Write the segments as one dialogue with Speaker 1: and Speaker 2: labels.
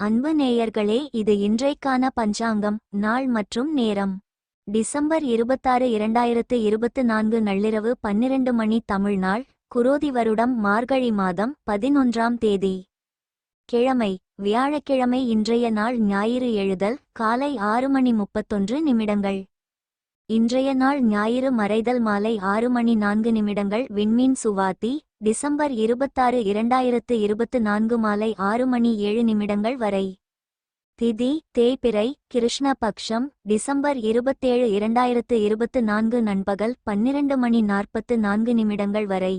Speaker 1: அன்பு நேயர்களே, இது இன்றைக்கான பஞ்சாங்கம், நாள் மற்றும் நேரம். டிசம்பர் 26, 2024 நள்ளிரவு 12 மணி தமிழ்நாள். குரோதி வருடம் மார்கழி மாதம் 11ஆம் தேதி. கிழமை வியாழக்கிழமை. இன்றைய நாள் ஞாயிறு. எழுதல் காலை 6:31. இன்றைய நாள் ஞாயிறு. மறைதல் மாலை 6:04. விண்மீன் சுவாதி. டிசம்பர் 26, 2024 மாலை 6:07 வரை. திதி தேய்பிறை. கிருஷ்ண பக்ஷம். டிசம்பர் 27, 2024 நண்பகல் 12:44 வரை.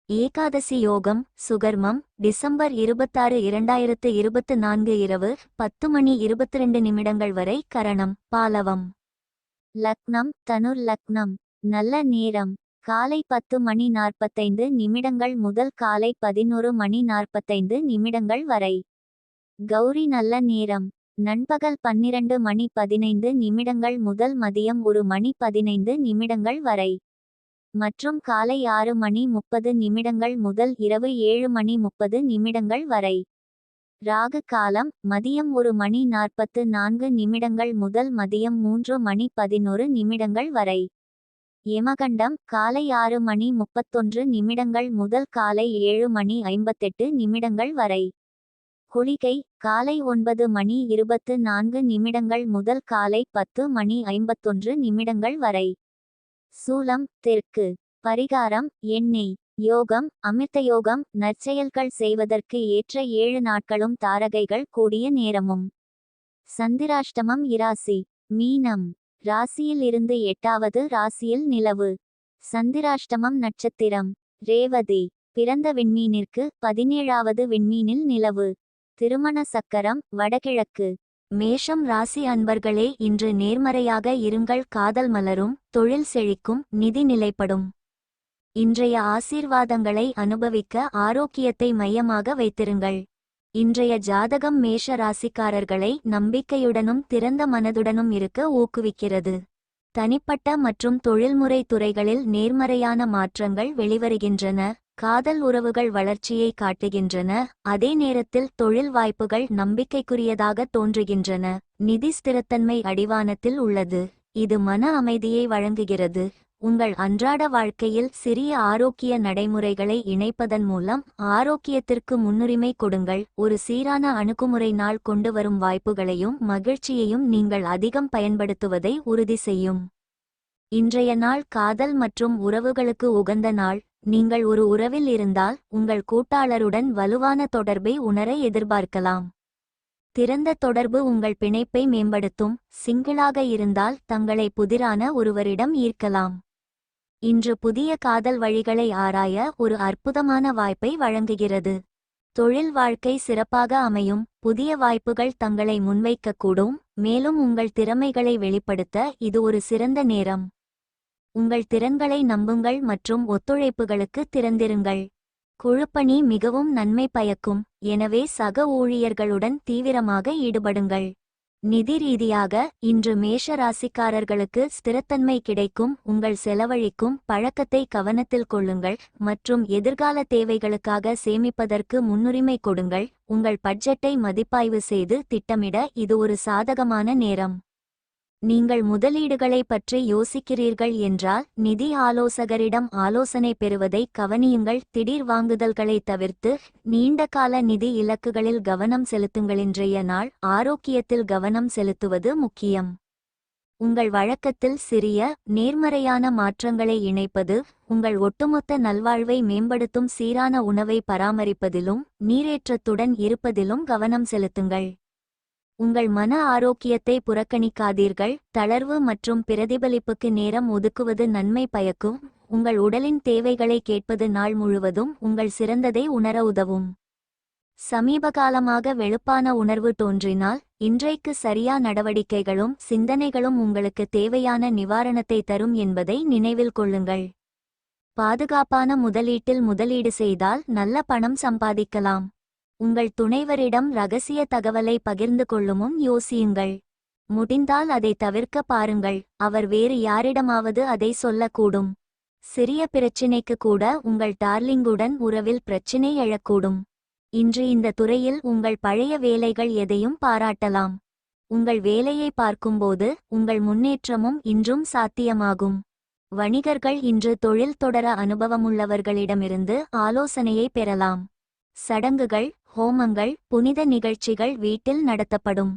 Speaker 1: ஏகாதசி யோகம் சுகர்மம். டிசம்பர் 26, 2024 இரவு 10:22 வரை. கரணம் பாலவம். லக்னம் தனுர் லக்னம். நல்ல நேரம் காலை 10:45 முதல் காலை 11:45 வரை. கௌரி நல்ல நேரம் நண்பகல் 12:15 முதல் மதியம் 1:15 வரை. மற்றும் காலை 6:30 முதல் இரவு 7:30 வரை. ராகு காலம் மதியம் 1:44 முதல் மதியம் 3:11 வரை. யமகண்டம் காலை 6:31 முதல் காலை 7:58 வரை. குளிகை காலை 9:24 முதல் காலை 10:51 வரை. சூலம் தெற்கு. பரிகாரம் எண்ணெய். யோகம் அமிர்தயோகம். நற்செயல்கள் செய்வதற்கு ஏற்ற 7 நாட்களும் தாரகைகள் கூடிய நேரமும். சந்திராஷ்டமம். இராசி மீனம். ராசியில் இருந்து 8வது ராசியில் நிலவு. சந்திராஷ்டமம். நட்சத்திரம் ரேவதி. பிறந்த விண்மீனிற்கு 17வது விண்மீனில் நிலவு. திருமண சக்கரம் வடகிழக்கு. மேஷம் ராசி அன்பர்களே, இன்று நேர்மறையாக இருங்கள். காதல் மலரும், தொழில் செழிக்கும், நிதி நிலைப்படும். இன்றைய ஆசீர்வாதங்களை அனுபவிக்க ஆரோக்கியத்தை மையமாக வைத்திருங்கள். இன்றைய ஜாதகம் மேஷ ராசிக்காரர்களை நம்பிக்கையுடனும் திறந்த மனதுடனும் இருக்க ஊக்குவிக்கிறது. தனிப்பட்ட மற்றும் தொழில்முறை துறைகளில் நேர்மறையான மாற்றங்கள் வெளிவருகின்றன. காதல் உறவுகள் வளர்ச்சியை காட்டுகின்றன. அதே நேரத்தில் தொழில் வாய்ப்புகள் நம்பிக்கைக்குரியதாக தோன்றுகின்றன. நிதி ஸ்திரத்தன்மை அடிவானத்தில் உள்ளது. இது மன அமைதியை வழங்குகிறது. உங்கள் அன்றாட வாழ்க்கையில் சிறிய ஆரோக்கிய நடைமுறைகளை இணைப்பதன் மூலம் ஆரோக்கியத்திற்கு முன்னுரிமை கொடுங்கள். ஒரு சீரான அணுகுமுறை நாள் கொண்டு வரும் வாய்ப்புகளையும் மகிழ்ச்சியையும் நீங்கள் அதிகம் பயன்படுத்துவதை உறுதி செய்யும். இன்றைய நாள் காதல் மற்றும் உறவுகளுக்கு உகந்த நாள். நீங்கள் ஒரு உறவில் இருந்தால் உங்கள் கூட்டாளருடன் வலுவான தொடர்பை உணர எதிர்பார்க்கலாம். திறந்த தொடர்பு உங்கள் பிணைப்பை மேம்படுத்தும். சிங்கிளாக இருந்தால் தங்களை புதிரான ஒருவரிடம் ஈர்க்கலாம். இன்று புதிய காதல் வழிகளை ஆராய ஒரு அற்புதமான வாய்ப்பை வழங்குகிறது. தொழில் வாழ்க்கை சிறப்பாக அமையும். புதிய வாய்ப்புகள் தங்களை முன்வைக்கக்கூடும். மேலும் உங்கள் திறமைகளை வெளிப்படுத்த இது ஒரு சிறந்த நேரம். உங்கள் திறன்களை நம்புங்கள் மற்றும் ஒத்துழைப்புகளுக்கு திறந்திருங்கள். குழுப்பணி மிகவும் நன்மை பயக்கும். எனவே சக ஊழியர்களுடன் தீவிரமாக ஈடுபடுங்கள். நிதி ரீதியாக இன்று மேஷ ராசிக்காரர்களுக்கு ஸ்திரத்தன்மை கிடைக்கும். உங்கள் செலவழிக்கும் பழக்கத்தை கவனத்தில் கொள்ளுங்கள் மற்றும் எதிர்கால தேவைகளுக்காக சேமிப்பதற்கு முன்னுரிமை கொடுங்கள். உங்கள் பட்ஜெட்டை மதிப்பாய்வு செய்து திட்டமிட இது ஒரு சாதகமான நேரம். நீங்கள் முதலீடுகளை பற்றி யோசிக்கிறீர்கள் என்றால் நிதி ஆலோசகரிடம் ஆலோசனை பெறுவதை கவனியுங்கள். திடீர் வாங்குதல்களை தவிர்த்து நீண்டகால நிதி இலக்குகளில் கவனம் செலுத்துங்கள். இன்றைய நாள் ஆரோக்கியத்தில் கவனம் செலுத்துவது முக்கியம். உங்கள் வழக்கத்தில் சிறிய நேர்மறையான மாற்றங்களை இணைப்பது உங்கள் ஒட்டுமொத்த நல்வாழ்வை மேம்படுத்தும். சீரான உணவை பராமரிப்பதிலும் நீரேற்றத்துடன் இருப்பதிலும் கவனம் செலுத்துங்கள். உங்கள் மன ஆரோக்கியத்தை புறக்கணிக்காதீர்கள். தளர்வு மற்றும் பிரதிபலிப்புக்கு நேரம் ஒதுக்குவது நன்மை பயக்கும். உங்கள் உடலின் தேவைகளை கேட்பது நாள் முழுவதும் உங்கள் சிறந்ததை உணர உதவும். சமீபகாலமாக வெளுப்பான உணர்வு தோன்றினால் இன்றைக்கு சரியா நடவடிக்கைகளும் சிந்தனைகளும் உங்களுக்கு தேவையான நிவாரணத்தை தரும் என்பதை நினைவில் கொள்ளுங்கள். பாதுகாப்பான முதலீட்டில் முதலீடு செய்தால் நல்ல பணம் சம்பாதிக்கலாம். உங்கள் துணைவரிடம் ரகசிய தகவலை பகிர்ந்து கொள்ளுமுன் யோசியுங்கள். முடிந்தால் அதை தவிர்க்க பாருங்கள். அவர் வேறு யாரிடமாவது அதை சொல்லக்கூடும். சிறிய பிரச்சினைக்கு கூட உங்கள் டார்லிங்குடன் உறவில் பிரச்சினை எழக்கூடும். இன்று இந்த துறையில் உங்கள் பழைய வேலைகள் எதையும் பாராட்டலாம். உங்கள் வேலையை பார்க்கும்போது உங்கள் முன்னேற்றமும் இன்றும் சாத்தியமாகும். வணிகர்கள் இன்று தொழில் தொடர அனுபவமுள்ளவர்களிடமிருந்து ஆலோசனையை பெறலாம். சடங்குகள், ஹோமங்கள், புனித நிகழ்ச்சிகள் வீட்டில் நடத்தப்படும்.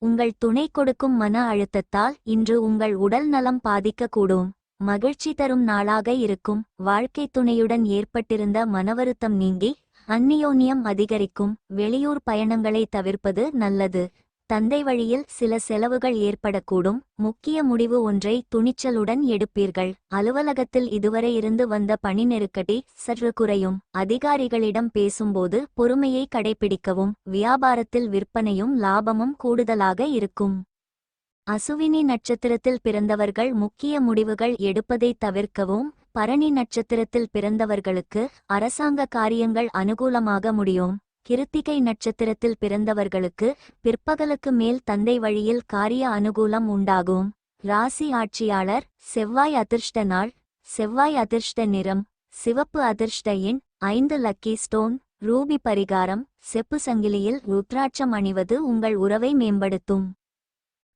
Speaker 1: உங்கள் துணை கொடுக்கும் மன அழுத்தத்தால் இன்று உங்கள் உடல் நலம் பாதிக்கக்கூடும். மகிழ்ச்சி தரும் நாளாக இருக்கும். வாழ்க்கை துணையுடன் ஏற்பட்டிருந்த மனவருத்தம் நீங்கி அந்நியோன்யம் அதிகரிக்கும். வெளியூர் பயணங்களை தவிர்ப்பது நல்லது. தந்தை வழியில் சில செலவுகள் ஏற்படக்கூடும். முக்கிய முடிவு ஒன்றை துணிச்சலுடன் எடுப்பீர்கள். அலுவலகத்தில் இதுவரை இருந்து வந்த பணி நெருக்கடி சற்று குறையும். அதிகாரிகளிடம் பேசும்போது பொறுமையை கடைபிடிக்கவும். வியாபாரத்தில் விற்பனையும் லாபமும் கூடுதலாக இருக்கும். அசுவினி நட்சத்திரத்தில் பிறந்தவர்கள் முக்கிய முடிவுகள் எடுப்பதை தவிர்க்கவும். பரணி நட்சத்திரத்தில் பிறந்தவர்களுக்கு அரசாங்க காரியங்கள் அனுகூலமாக முடியும். கிருத்திகை நட்சத்திரத்தில் பிறந்தவர்களுக்கு பிற்பகலுக்கு மேல் தந்தை வழியில் காரிய அனுகூலம் உண்டாகும். ராசி ஆட்சியாளர் செவ்வாய். அதிர்ஷ்ட நாள் செவ்வாய். அதிர்ஷ்ட நிறம் சிவப்பு. அதிர்ஷ்ட எண் 5. Lucky stone Ruby. பரிகாரம் செப்பு சங்கிலியில் ருத்ராட்சம் அணிவது உங்கள் உறவை மேம்படுத்தும்.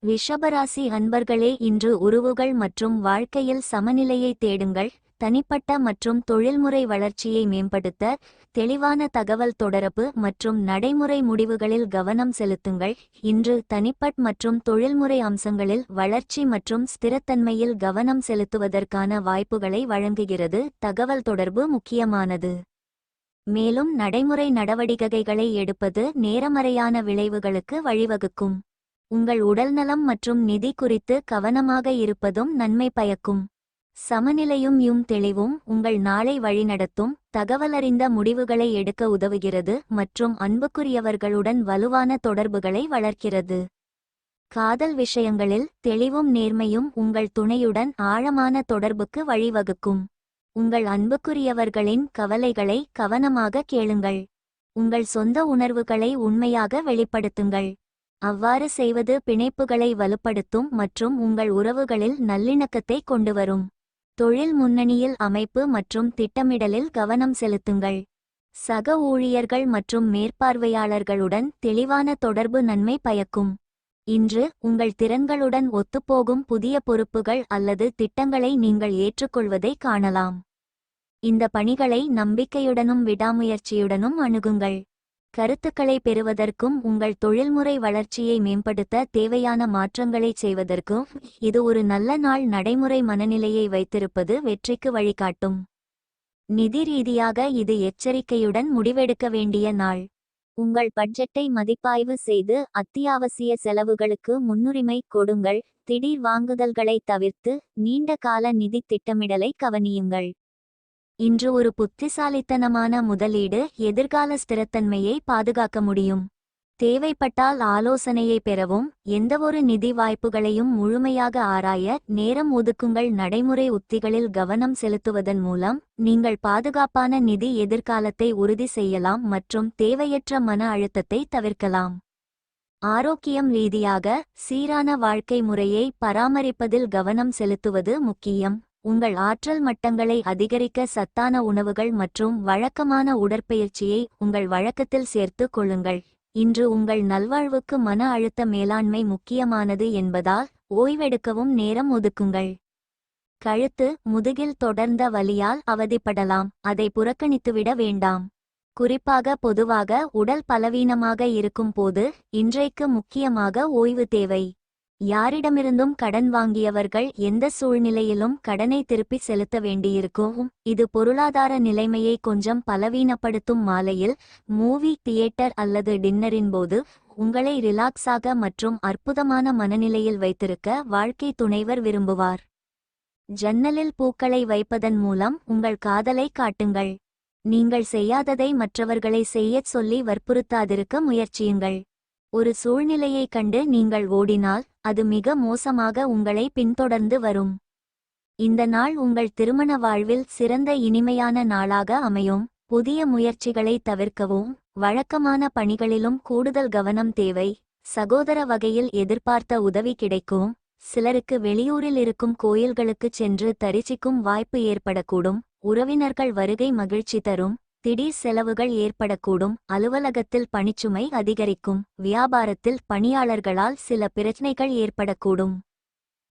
Speaker 1: ரிஷபராசி அன்பர்களே, இன்று உறவுகள் மற்றும் வாழ்க்கையில் சமநிலையை தேடுங்கள். தனிப்பட்ட மற்றும் தொழில்முறை வளர்ச்சியை மேம்படுத்த தெளிவான தகவல் தொடர்பு மற்றும் நடைமுறை முடிவுகளில் கவனம் செலுத்துங்கள். இன்று தனிப்பட்ட மற்றும் தொழில்முறை அம்சங்களில் வளர்ச்சி மற்றும் ஸ்திரத்தன்மையில் கவனம் செலுத்துவதற்கான வாய்ப்புகளை வழங்குகிறது. தகவல் தொடர்பு முக்கியமானது. மேலும் நடைமுறை நடவடிக்கைகளை எடுப்பது நேர்மறையான விளைவுகளுக்கு வழிவகுக்கும். உங்கள் உடல்நலம் மற்றும் நிதி குறித்து கவனமாக இருப்பதும் நன்மை பயக்கும். சமநிலையும் தெளிவும் உங்கள் நாளை வழிநடத்தும். தகவலறிந்த முடிவுகளை எடுக்க உதவுகிறது மற்றும் அன்புக்குரியவர்களுடன் வலுவான தொடர்புகளை வளர்க்கிறது. காதல் விஷயங்களில் தெளிவும் நேர்மையும் உங்கள் துணையுடன் ஆழமான தொடர்புக்கு வழிவகுக்கும். உங்கள் அன்புக்குரியவர்களின் கவலைகளை கவனமாக கேளுங்கள். உங்கள் சொந்த உணர்வுகளை உண்மையாக வெளிப்படுத்துங்கள். அவ்வாறு செய்வது பிணைப்புகளை வலுப்படுத்தும் மற்றும் உங்கள் உறவுகளில் நல்லிணக்கத்தை கொண்டுவரும். தொழில் முன்னணியில் அமைப்பு மற்றும் திட்டமிடலில் கவனம் செலுத்துங்கள். சக ஊழியர்கள் மற்றும் மேற்பார்வையாளர்களுடன் தெளிவான தொடர்பு நன்மை பயக்கும். இன்று உங்கள் திறன்களுடன் ஒத்துப்போகும் புதிய பொறுப்புகள் அல்லது திட்டங்களை நீங்கள் ஏற்றுக்கொள்வதை காணலாம். இந்த பணிகளை நம்பிக்கையுடனும் விடாமுயற்சியுடனும் அணுகுங்கள். கருத்துக்களை பெறுவதற்கும் உங்கள் தொழில்முறை வளர்ச்சியை மேம்படுத்த தேவையான மாற்றங்களை செய்வதற்கும் இது ஒரு நல்ல நாள். நடைமுறை மனநிலையை வைத்திருப்பது வெற்றிக்கு வழிகாட்டும். நிதி ரீதியாக இது எச்சரிக்கையுடன் முடிவெடுக்க வேண்டிய நாள். உங்கள் பட்ஜெட்டை மதிப்பாய்வு செய்து அத்தியாவசிய செலவுகளுக்கு முன்னுரிமை கொடுங்கள். திடீர் வாங்குதல்களை தவிர்த்து நீண்ட கால நிதி திட்டமிடலை கவனியுங்கள். இன்று ஒரு புத்திசாலித்தனமான முதலீடு எதிர்கால ஸ்திரத்தன்மையை பாதுகாக்க முடியும். தேவைப்பட்டால் ஆலோசனையை பெறவும். எந்தவொரு நிதி வாய்ப்புகளையும் முழுமையாக ஆராய நேரம் ஒதுக்குங்கள். நடைமுறை உத்திகளில் கவனம் செலுத்துவதன் மூலம் நீங்கள் பாதுகாப்பான நிதி எதிர்காலத்தை உறுதி செய்யலாம் மற்றும் தேவையற்ற மன அழுத்தத்தை தவிர்க்கலாம். ஆரோக்கியம் ரீதியாக சீரான வாழ்க்கை முறையை பராமரிப்பதில் கவனம் செலுத்துவது முக்கியம். உங்கள் ஆற்றல் மட்டங்களை அதிகரிக்க சத்தான உணவுகள் மற்றும் வழக்கமான உடற்பயிற்சியை உங்கள் வழக்கத்தில் சேர்த்து கொள்ளுங்கள். இன்று உங்கள் நல்வாழ்வுக்கு மன அழுத்த மேலாண்மை முக்கியமானது என்பதால் ஓய்வெடுக்கவும் நேரம் ஒதுக்குங்கள். கழுத்து, முதுகில் தொடர்ந்த வலியால் அவதிப்படலாம். அதை புறக்கணித்துவிட வேண்டாம். குறிப்பாக பொதுவாக உடல் பலவீனமாக இருக்கும் போது இன்றைக்கு முக்கியமாக ஓய்வு தேவை. யாரிடமிருந்தும் கடன் வாங்கியவர்கள் எந்த சூழ்நிலையிலும் கடனை திருப்பி செலுத்த வேண்டியிருக்கும். இது பொருளாதார நிலைமையை கொஞ்சம் பலவீனப்படுத்தும். மாலையில் மூவி, தியேட்டர் அல்லது டின்னரின் போது உங்களை ரிலாக்ஸாக மற்றும் அற்புதமான மனநிலையில் வைத்திருக்க வாழ்க்கை துணைவர் விரும்புவார். ஜன்னலில் பூக்களை வைப்பதன் மூலம் உங்கள் காதலை காட்டுங்கள். நீங்கள் செய்யாததை மற்றவர்களை செய்யச் சொல்லி வற்புறுத்தாதிருக்க முயற்சியுங்கள். ஒரு சூழ்நிலையை கண்டு நீங்கள் ஓடினால் அது மிக மோசமாக உங்களை பின்தொடர்ந்து வரும். இந்த நாள் உங்கள் திருமண வாழ்வில் சிறந்த இனிமையான நாளாக அமையும். புதிய முயற்சிகளை தவிர்க்கவும். வழக்கமான பணிகளிலும் கூடுதல் கவனம் தேவை. சகோதர வகையில் எதிர்பார்த்த உதவி கிடைக்கும். சிலருக்கு வெளியூரில் இருக்கும் கோயில்களுக்குச் சென்று தரிசிக்கும் வாய்ப்பு ஏற்படக்கூடும். உறவினர்கள் வருகை மகிழ்ச்சி தரும். திடீர் செலவுகள் ஏற்படக்கூடும். அலுவலகத்தில் பணிச்சுமை அதிகரிக்கும். வியாபாரத்தில் பணியாளர்களால் சில பிரச்சனைகள் ஏற்படக்கூடும்.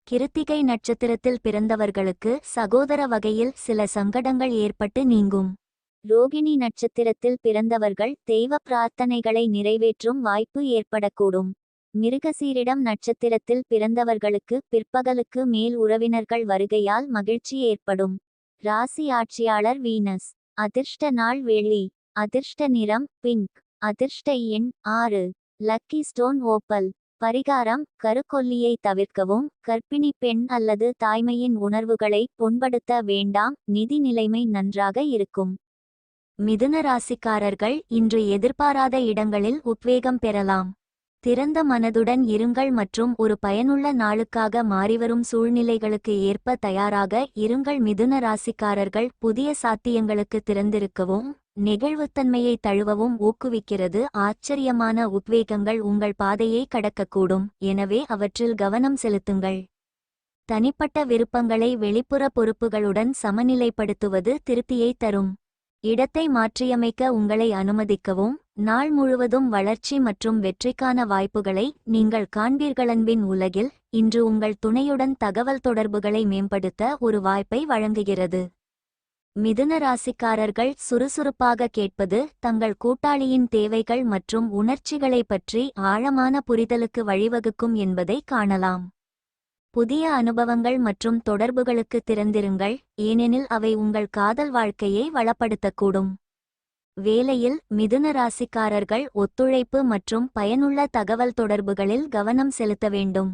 Speaker 1: கிருத்திகை நட்சத்திரத்தில் பிறந்தவர்களுக்கு சகோதர வகையில் சில சங்கடங்கள் ஏற்பட்டு நீங்கும். ரோகிணி நட்சத்திரத்தில் பிறந்தவர்கள் தெய்வ பிரார்த்தனைகளை நிறைவேற்றும் வாய்ப்பு ஏற்படக்கூடும். மிருகசீரிடம் நட்சத்திரத்தில் பிறந்தவர்களுக்கு பிற்பகலுக்கு மேல் உறவினர்கள் வருகையால் மகிழ்ச்சி ஏற்படும். ராசி ஆட்சியாளர் வீனஸ். அதிர்ஷ்ட நாள் வெள்ளி. அதிர்ஷ்ட நிறம் பிங்க். அதிர்ஷ்ட எண் 6. Lucky stone opal. பரிகாரம்: கருக்கொல்லியை தவிர்க்கவும். கர்ப்பிணி பெண் அல்லது தாய்மையின் உணர்வுகளை புண்படுத்த வேண்டாம். நிதி நிலைமை நன்றாக இருக்கும். மிதுன ராசிக்காரர்கள் இன்று எதிர்பாராத இடங்களில் உத்வேகம் பெறலாம். திறந்த மனதுடன் இருங்கள் மற்றும் ஒரு பயனுள்ள நாளுக்காக மாறிவரும் சூழ்நிலைகளுக்கு ஏற்ப தயாராக இருங்கள். மிதுன ராசிக்காரர்கள் புதிய சாத்தியங்களுக்கு திறந்திருக்கவும் நெகிழ்வுத்தன்மையை தழுவவும் ஊக்குவிக்கிறது. ஆச்சரியமான உத்வேகங்கள் உங்கள் பாதையை கடக்கக்கூடும், எனவே அவற்றில் கவனம் செலுத்துங்கள். தனிப்பட்ட விருப்பங்களை வெளிப்புற பொறுப்புகளுடன் சமநிலைப்படுத்துவது திருப்தியை தரும். இடத்தை மாற்றியமைக்க உங்களை அனுமதிக்கவும். நாள் முழுவதும் வளர்ச்சி மற்றும் வெற்றிக்கான வாய்ப்புகளை நீங்கள் காண்பீர்களன்பின் உலகில் இன்று உங்கள் துணையுடன் தகவல் தொடர்புகளை மேம்படுத்த ஒரு வாய்ப்பை வழங்குகிறது. மிதுன ராசிக்காரர்கள் சுறுசுறுப்பாக கேட்பது தங்கள் கூட்டாளியின் தேவைகள் மற்றும் உணர்ச்சிகளை பற்றி ஆழமான புரிதலுக்கு வழிவகுக்கும் என்பதை காணலாம். புதிய அனுபவங்கள் மற்றும் தொடர்புகளுக்கு திறந்திருங்கள், ஏனெனில் அவை உங்கள் காதல் வாழ்க்கையை வளப்படுத்தக்கூடும். வேலையில் மிதுன ராசிக்காரர்கள் ஒத்துழைப்பு மற்றும் பயனுள்ள தகவல் தொடர்புகளில் கவனம் செலுத்த வேண்டும்.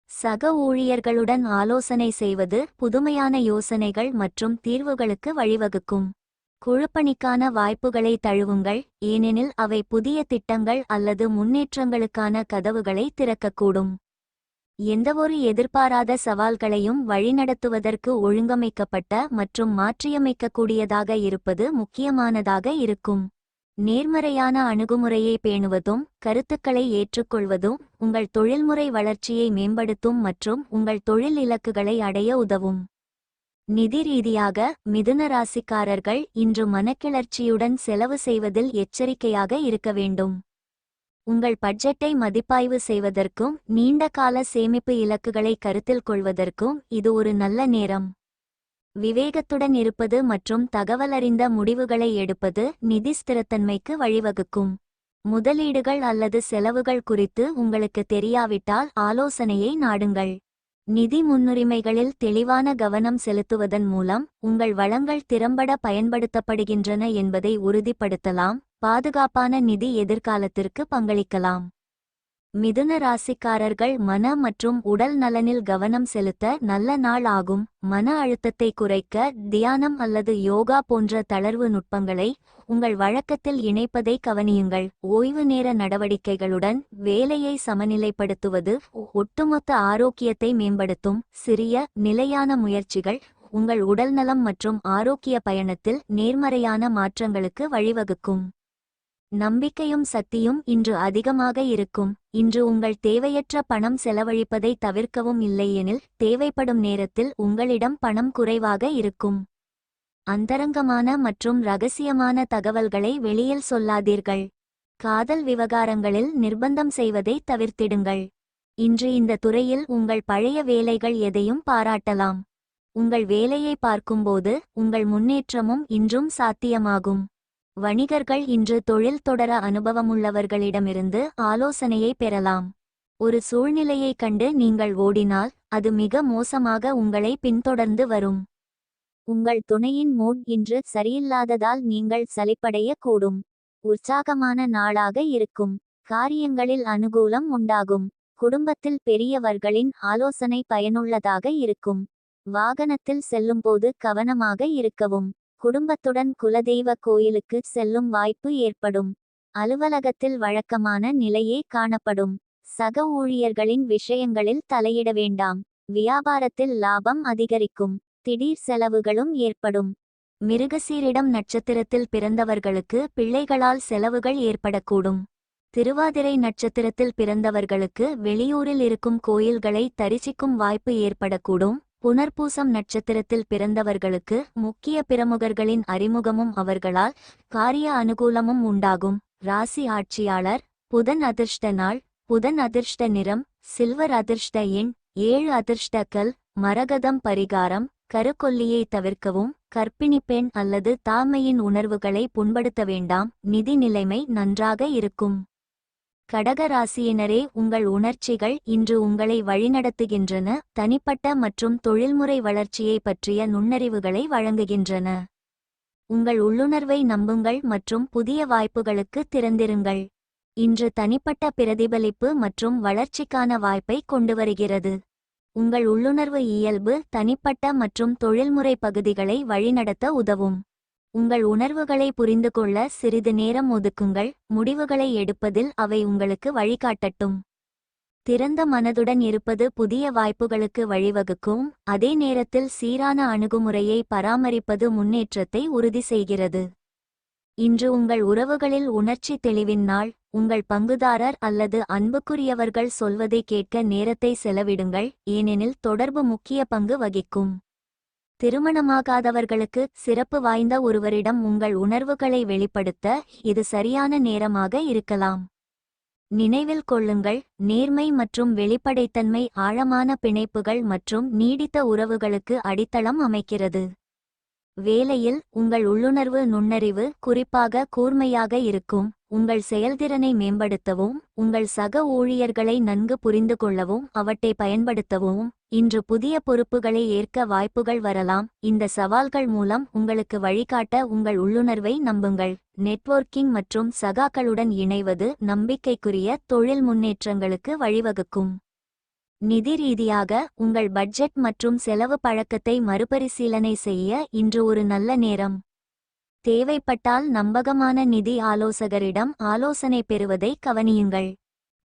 Speaker 1: சக ஊழியர்களுடன் ஆலோசனை செய்வது புதுமையான யோசனைகள் மற்றும் தீர்வுகளுக்கு வழிவகுக்கும். குழுப்பணிக்கான வாய்ப்புகளை தழுவுங்கள், ஏனெனில் அவை புதிய திட்டங்கள் அல்லது முன்னேற்றங்களுக்கான கதவுகளை திறக்கக்கூடும். எந்தவொரு எதிர்பாராத சவால்களையும் வழிநடத்துவதற்கு ஒழுங்கமைக்கப்பட்ட மற்றும் மாற்றியமைக்கக்கூடியதாக இருப்பது முக்கியமானதாக இருக்கும். நேர்மறையான அணுகுமுறையை பேணுவதும் கருத்துக்களை ஏற்றுக்கொள்வதும் உங்கள் தொழில்முறை வளர்ச்சியை மேம்படுத்தும் மற்றும் உங்கள் தொழில் இலக்குகளை அடைய உதவும். நிதி ரீதியாக மிதுன ராசிக்காரர்கள் இன்று மனக்கிளர்ச்சியுடன் செலவு செய்வதில் எச்சரிக்கையாக இருக்க வேண்டும். உங்கள் பட்ஜெட்டை மதிப்பாய்வு செய்வதற்கும் நீண்ட கால சேமிப்பு இலக்குகளை கருத்தில் கொள்வதற்கும் இது ஒரு நல்ல நேரம். விவேகத்துடன் இருப்பது மற்றும் தகவலறிந்த முடிவுகளை எடுப்பது நிதி ஸ்திரத்தன்மைக்கு வழிவகுக்கும். முதலீடுகள் அல்லது செலவுகள் குறித்து உங்களுக்கு தெரியாவிட்டால் ஆலோசனையை நாடுங்கள். நிதி முன்னுரிமைகளில் தெளிவான கவனம் செலுத்துவதன் மூலம் உங்கள் வளங்கள் திறம்பட பயன்படுத்தப்படுகின்றன என்பதை உறுதிப்படுத்தலாம். பாதுகாப்பான நிதி எதிர்காலத்திற்கு பங்களிக்கலாம். மிதுன ராசிக்காரர்கள் மன மற்றும் உடல் நலனில் கவனம் செலுத்த நல்ல நாள் ஆகும். மன அழுத்தத்தை குறைக்க தியானம் அல்லது யோகா போன்ற தளர்வு நுட்பங்களை உங்கள் வழக்கத்தில் இணைப்பதை கவனியுங்கள். ஓய்வு நேர நடவடிக்கைகளுடன் வேலையை சமநிலைப்படுத்துவது ஒட்டுமொத்த ஆரோக்கியத்தை மேம்படுத்தும். சிறிய நிலையான முயற்சிகள் உங்கள் உடல்நலம் மற்றும் ஆரோக்கிய பயணத்தில் நேர்மறையான மாற்றங்களுக்கு வழிவகுக்கும். நம்பிக்கையும் சக்தியும் இன்று அதிகமாக இருக்கும். இன்று உங்கள் தேவையற்ற பணம் செலவழிப்பதை தவிர்க்கவும், இல்லையெனில் தேவைப்படும் நேரத்தில் உங்களிடம் பணம் குறைவாக இருக்கும். அந்தரங்கமான மற்றும் இரகசியமான தகவல்களை வெளியில் சொல்லாதீர்கள். காதல் விவகாரங்களில் நிர்பந்தம் செய்வதை தவிர்த்திடுங்கள். இன்று இந்த துறையில் உங்கள் பழைய வேலைகள் எதையும் பாராட்டலாம். உங்கள் வேலையை பார்க்கும்போது உங்கள் முன்னேற்றமும் இன்றும் சாத்தியமாகும். வணிகர்கள் இன்று தொழில் தொடர அனுபவமுள்ளவர்களிடமிருந்து ஆலோசனையை பெறலாம். ஒரு சூழ்நிலையைக் கண்டு நீங்கள் ஓடினால் அது மிக மோசமாக உங்களை பின்தொடர்ந்து வரும். உங்கள் துணையின் மூட் இன்று சரியில்லாததால் நீங்கள் சலிப்படையக்கூடும். உற்சாகமான நாளாக இருக்கும். காரியங்களில் அனுகூலம் உண்டாகும். குடும்பத்தில் பெரியவர்களின் ஆலோசனை பயனுள்ளதாக இருக்கும். வாகனத்தில் செல்லும்போது கவனமாக இருக்கவும். குடும்பத்துடன் குலதெய்வ கோயிலுக்கு செல்லும் வாய்ப்பு ஏற்படும். அலுவலகத்தில் வழக்கமான நிலையே காணப்படும். சக ஊழியர்களின் விஷயங்களில் தலையிட வேண்டாம். வியாபாரத்தில் லாபம் அதிகரிக்கும். திடீர் செலவுகளும் ஏற்படும். மிருகசீரிடம் நட்சத்திரத்தில் பிறந்தவர்களுக்கு பிள்ளைகளால் செலவுகள் ஏற்படக்கூடும். திருவாதிரை நட்சத்திரத்தில் பிறந்தவர்களுக்கு வெளியூரில் இருக்கும் கோயில்களை தரிசிக்கும் வாய்ப்பு ஏற்படக்கூடும். புனர்பூசம் நட்சத்திரத்தில் பிறந்தவர்களுக்கு முக்கிய பிரமுகர்களின் அறிமுகமும் அவர்களால் காரிய அனுகூலமும் உண்டாகும். ராசி ஆட்சியாளர் புதன். அதிர்ஷ்ட நாள் புதன். அதிர்ஷ்ட நிறம் சில்வர். அதிர்ஷ்ட எண் 7. அதிர்ஷ்ட கல் மரகதம். பரிகாரம் கருக்கொல்லியை தவிர்க்கவும். கர்ப்பிணி பெண் அல்லது தாய்மையின் உணர்வுகளை புண்படுத்த வேண்டாம். நிதி நிலைமை நன்றாக இருக்கும். கடக ராசியினரே, உங்கள் உணர்ச்சிகள் இன்று உங்களை வழிநடத்துகின்றன. தனிப்பட்ட மற்றும் தொழில்முறை வளர்ச்சியை பற்றிய நுண்ணறிவுகளை வழங்குகின்றன. உங்கள் உள்ளுணர்வை நம்புங்கள் மற்றும் புதிய வாய்ப்புகளுக்கு திறந்திருங்கள். இன்று தனிப்பட்ட பிரதிபலிப்பு மற்றும் வளர்ச்சிக்கான வாய்ப்பை கொண்டுவருகிறது. உங்கள் உள்ளுணர்வு இயல்பு தனிப்பட்ட மற்றும் தொழில்முறை பகுதிகளை வழிநடத்த உதவும். உங்கள் உணர்வுகளை புரிந்துகொள்ள சிறிது நேரம் ஒதுக்குங்கள். முடிவுகளை எடுப்பதில் அவை உங்களுக்கு வழிகாட்டட்டும். திறந்த மனதுடன் இருப்பது புதிய வாய்ப்புகளுக்கு வழிவகுக்கும். அதே நேரத்தில் சீரான அணுகுமுறையை பராமரிப்பது முன்னேற்றத்தை உறுதி செய்கிறது. இன்று உங்கள் உறவுகளில் உணர்ச்சி தெளிவின் நாள். உங்கள் பங்குதாரர் அல்லது அன்புக்குரியவர்கள் சொல்வதை கேட்க நேரத்தை செலவிடுங்கள், ஏனெனில் தொடர்பு முக்கிய பங்கு வகிக்கும். திருமணமாகாதவர்களுக்கு சிறப்பு வாய்ந்த ஒருவரிடம் உங்கள் உணர்வுகளை வெளிப்படுத்த இது சரியான நேரமாக இருக்கலாம். நினைவில் கொள்ளுங்கள், நேர்மை மற்றும் வெளிப்படைத்தன்மை ஆழமான பிணைப்புகள் மற்றும் நீடித்த உறவுகளுக்கு அடித்தளம் அமைக்கிறது. வேலையில் உங்கள் உள்ளுணர்வு நுண்ணறிவு குறிப்பாக கூர்மையாக இருக்கும். உங்கள் செயல்திறனை மேம்படுத்தவும் உங்கள் சக ஊழியர்களை நன்கு புரிந்து கொள்ளவும் அவற்றை பயன்படுத்தவும் இன்று புதிய பொறுப்புகளை ஏற்க வாய்ப்புகள் வரலாம். இந்த சவால்கள் மூலம் உங்களுக்கு வழிகாட்ட உங்கள் உள்ளுணர்வை நம்புங்கள். நெட்வொர்க்கிங் மற்றும் சகாக்களுடன் இணைவது நம்பிக்கைக்குரிய தொழில் முன்னேற்றங்களுக்கு வழிவகுக்கும். நிதி ரீதியாக உங்கள் பட்ஜெட் மற்றும் செலவு பழக்கத்தை மறுபரிசீலனை செய்ய இன்று ஒரு நல்ல நேரம். தேவைப்பட்டால் நம்பகமான நிதி ஆலோசகரிடம் ஆலோசனை பெறுவதை கவனியுங்கள்.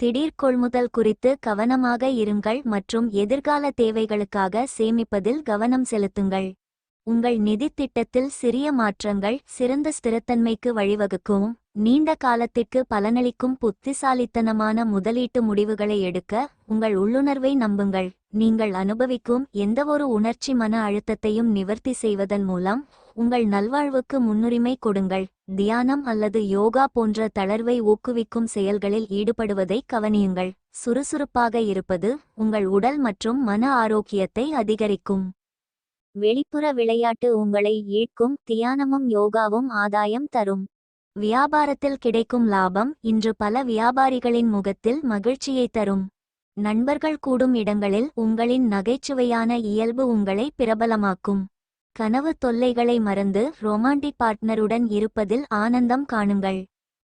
Speaker 1: திடீர் கொள்முதல் குறித்து கவனமாக இருங்கள் மற்றும் எதிர்கால தேவைகளுக்காக சேமிப்பதில் கவனம் செலுத்துங்கள். உங்கள் நிதித் திட்டத்தில் சிறிய மாற்றங்கள் சிறந்த ஸ்திரத்தன்மைக்கு வழிவகுக்கும். நீண்ட காலத்திற்கு பலனளிக்கும் புத்திசாலித்தனமான முதலீட்டு முடிவுகளை எடுக்க உங்கள் உள்ளுணர்வை நம்புங்கள். நீங்கள் அனுபவிக்கும் எந்தவொரு உணர்ச்சி மன அழுத்தத்தையும் நிவர்த்தி செய்வதன் மூலம் உங்கள் நல்வாழ்வுக்கு முன்னுரிமை கொடுங்கள். தியானம் அல்லது யோகா போன்ற தளர்வை ஊக்குவிக்கும் செயல்களில் ஈடுபடுவதை கவனியுங்கள். சுறுசுறுப்பாக இருப்பது உங்கள் உடல் மற்றும் மன ஆரோக்கியத்தை அதிகரிக்கும். வெளிப்புற விளையாட்டு உங்களை ஈர்க்கும். தியானமும் யோகாவும் ஆதாயம் தரும். வியாபாரத்தில் கிடைக்கும் லாபம் இன்று பல வியாபாரிகளின் முகத்தில் மகிழ்ச்சியை தரும். நண்பர்கள் கூடும் இடங்களில் உங்களின் நகைச்சுவையான இயல்பு உங்களை பிரபலமாக்கும். கனவு தொல்லைகளை மறந்து ரொமான்டிக் பார்ட்னருடன் இருப்பதில் ஆனந்தம் காணுங்கள்.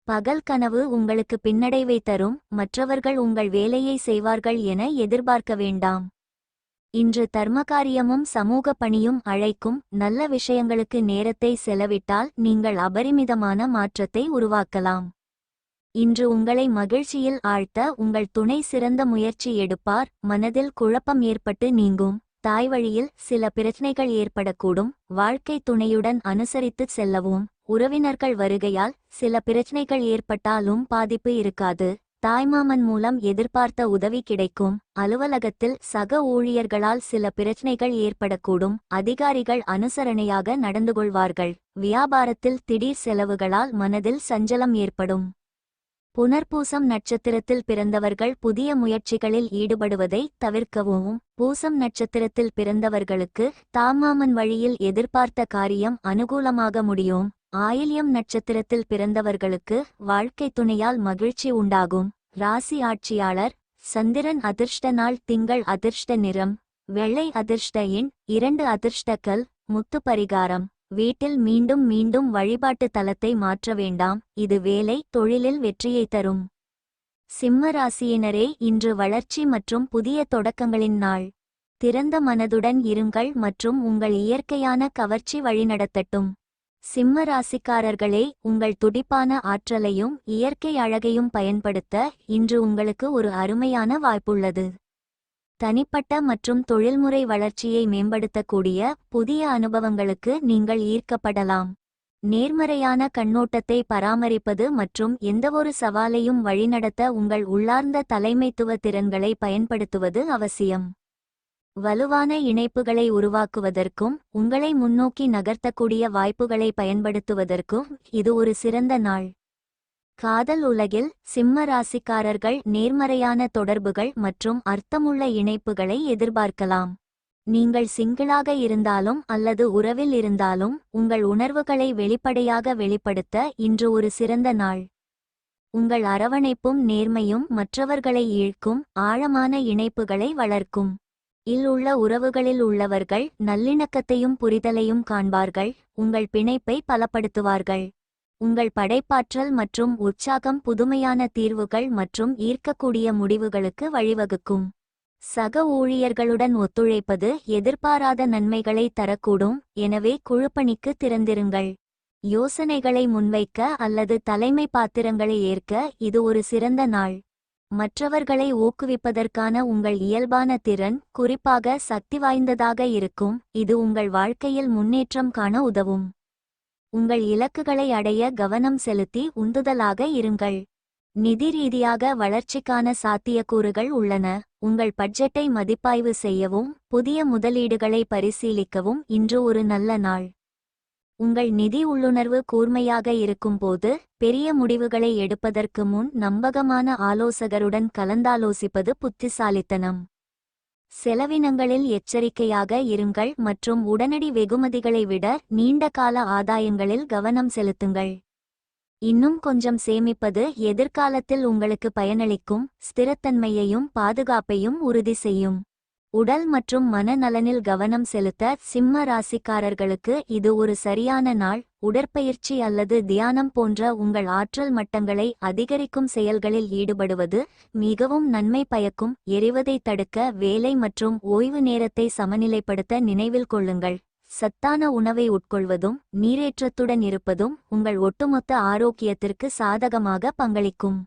Speaker 1: பகல் கனவு உங்களுக்கு பின்னடைவை தரும். மற்றவர்கள் உங்கள் வேலையை செய்வார்கள் என எதிர்பார்க்க வேண்டாம். இன்று தர்மகாரியமும் சமூக பணியும் அழைக்கும். நல்ல விஷயங்களுக்கு நேரத்தை செலவிட்டால் நீங்கள் அபரிமிதமான மாற்றத்தை உருவாக்கலாம். இன்று உங்களை மகிழ்ச்சியில் ஆழ்த்த உங்கள் துணை சிறந்த முயற்சி எடுப்பார். மனதில் குழப்பம் ஏற்பட்டு நீங்கும். தாய்வழியில் சில பிரச்சனைகள் ஏற்படக்கூடும். வாழ்க்கை துணையுடன் அனுசரித்து செல்லவும். உறவினர்கள் வருகையால் சில பிரச்சனைகள் ஏற்பட்டாலும் பாதிப்பு இருக்காது. தாய்மாமன் மூலம் எதிர்பார்த்த உதவி கிடைக்கும். அலுவலகத்தில் சக ஊழியர்களால் சில பிரச்சனைகள் ஏற்படக்கூடும். அதிகாரிகள் அனுசரணையாக நடந்துகொள்வார்கள். வியாபாரத்தில் திடீர் செலவுகளால் மனதில் சஞ்சலம் ஏற்படும். புனர்பூசம் நட்சத்திரத்தில் பிறந்தவர்கள் புதிய முயற்சிகளில் ஈடுபடுவதை தவிர்க்கவும். பூசம் நட்சத்திரத்தில் பிறந்தவர்களுக்கு தாமாமன் வழியில் எதிர்பார்த்த காரியம் அனுகூலமாக முடியும். ஆயில்யம் நட்சத்திரத்தில் பிறந்தவர்களுக்கு வாழ்க்கை துணையால் மகிழ்ச்சி உண்டாகும். ராசி ஆட்சியாளர் சந்திரன். அதிர்ஷ்ட நாள் திங்கள். அதிர்ஷ்ட நிறம் வெள்ளை. அதிர்ஷ்ட எண் 2. அதிர்ஷ்ட கல் முத்து. பரிகாரம் வீட்டில் மீண்டும் மீண்டும் வழிபாட்டு தலத்தை மாற்ற வேண்டாம். இது வேலை தொழிலில் வெற்றியை தரும். சிம்ம ராசியினரே, இன்று வளர்ச்சி மற்றும் புதிய தொடக்கங்களின் நாள். திறந்த மனதுடன் இருங்கள் மற்றும் உங்கள் இயற்கையான கவர்ச்சி வழிநடத்தட்டும். சிம்ம ராசிக்காரர்களே, உங்கள் துடிப்பான ஆற்றலையும் இயற்கை அழகையும் பயன்படுத்த இன்று உங்களுக்கு ஒரு அருமையான வாய்ப்புள்ளது. தனிப்பட்ட மற்றும் தொழில்முறை வளர்ச்சியை மேம்படுத்தக்கூடிய புதிய அனுபவங்களுக்கு நீங்கள் ஈர்க்கப்படலாம். நேர்மறையான கண்ணோட்டத்தை பராமரிப்பது மற்றும் எந்தவொரு சவாலையும் வழிநடத்த உங்கள் உள்ளார்ந்த தலைமைத்துவ திறன்களை பயன்படுத்துவது அவசியம். வலுவான இணைப்புகளை உருவாக்குவதற்கும் உங்களை முன்னோக்கி நகர்த்தக்கூடிய வாய்ப்புகளை பயன்படுத்துவதற்கும் இது ஒரு சிறந்த நாள். காதல் உலகில் சிம்ம ராசிக்காரர்கள் நேர்மறையான தொடர்புகள் மற்றும் அர்த்தமுள்ள இணைப்புகளை எதிர்பார்க்கலாம். நீங்கள் சிங்கிளாக இருந்தாலும் அல்லது உறவில் இருந்தாலும் உங்கள் உணர்வுகளை வெளிப்படையாக வெளிப்படுத்த இன்று ஒரு சிறந்த நாள். உங்கள் அரவணைப்பும் நேர்மையும் மற்றவர்களை ஈர்க்கும் ஆழமான இணைப்புகளை வளர்க்கும். உள்ள உறவுகளில் உள்ளவர்கள் நல்லிணக்கத்தையும் புரிதலையும் காண்பார்கள், உங்கள் பிணைப்பை பலப்படுத்துவார்கள். உங்கள் படைப்பாற்றல் மற்றும் உற்சாகம் புதுமையான தீர்வுகள் மற்றும் ஈர்க்கக்கூடிய முடிவுகளுக்கு வழிவகுக்கும். சக ஊழியர்களுடன் ஒத்துழைப்பது எதிர்பாராத நன்மைகளை தரக்கூடும், எனவே குழுப்பணிக்கு திறந்திருங்கள். யோசனைகளை முன்வைக்க அல்லது தலைமை பாத்திரங்களை ஏற்க இது ஒரு சிறந்த நாள். மற்றவர்களை ஊக்குவிப்பதற்கான உங்கள் இயல்பான திறன் குறிப்பாக சக்தி வாய்ந்ததாக இருக்கும், இது உங்கள் வாழ்க்கையில் முன்னேற்றம் காண உதவும். உங்கள் இலக்குகளை அடைய கவனம் செலுத்தி உந்துதலாக இருங்கள். நிதி ரீதியாக வளர்ச்சிக்கான சாத்தியக்கூறுகள் உள்ளன. உங்கள் பட்ஜெட்டை மதிப்பாய்வு செய்யவும் புதிய முதலீடுகளை பரிசீலிக்கவும் இன்று ஒரு நல்ல நாள். உங்கள் நிதி உள்ளுணர்வு கூர்மையாக இருக்கும்போது பெரிய முடிவுகளை எடுப்பதற்கு முன் நம்பகமான ஆலோசகருடன் கலந்தாலோசிப்பது புத்திசாலித்தனம். செலவினங்களில் எச்சரிக்கையாக இருங்கள் மற்றும் உடனடி வெகுமதிகளை விட நீண்டகால ஆதாயங்களில் கவனம் செலுத்துங்கள். இன்னும் கொஞ்சம் சேமிப்பது எதிர்காலத்தில் உங்களுக்கு பயனளிக்கும், ஸ்திரத்தன்மையையும் பாதுகாப்பையும் உறுதி செய்யும். உடல் மற்றும் மனநலனில் கவனம் செலுத்த சிம்ம ராசிக்காரர்களுக்கு இது ஒரு சரியான நாள். உடற்பயிற்சி அல்லது தியானம் போன்ற உங்கள் ஆற்றல் மட்டங்களை அதிகரிக்கும் செயல்களில் ஈடுபடுவது மிகவும் நன்மை பயக்கும். எரிவதை தடுக்க வேலை மற்றும் ஓய்வு நேரத்தை சமநிலைப்படுத்த நினைவில் கொள்ளுங்கள். சத்தான உணவை உட்கொள்வதும் நீரேற்றத்துடன் இருப்பதும் உங்கள் ஒட்டுமொத்த ஆரோக்கியத்திற்கு சாதகமாக பங்களிக்கும்.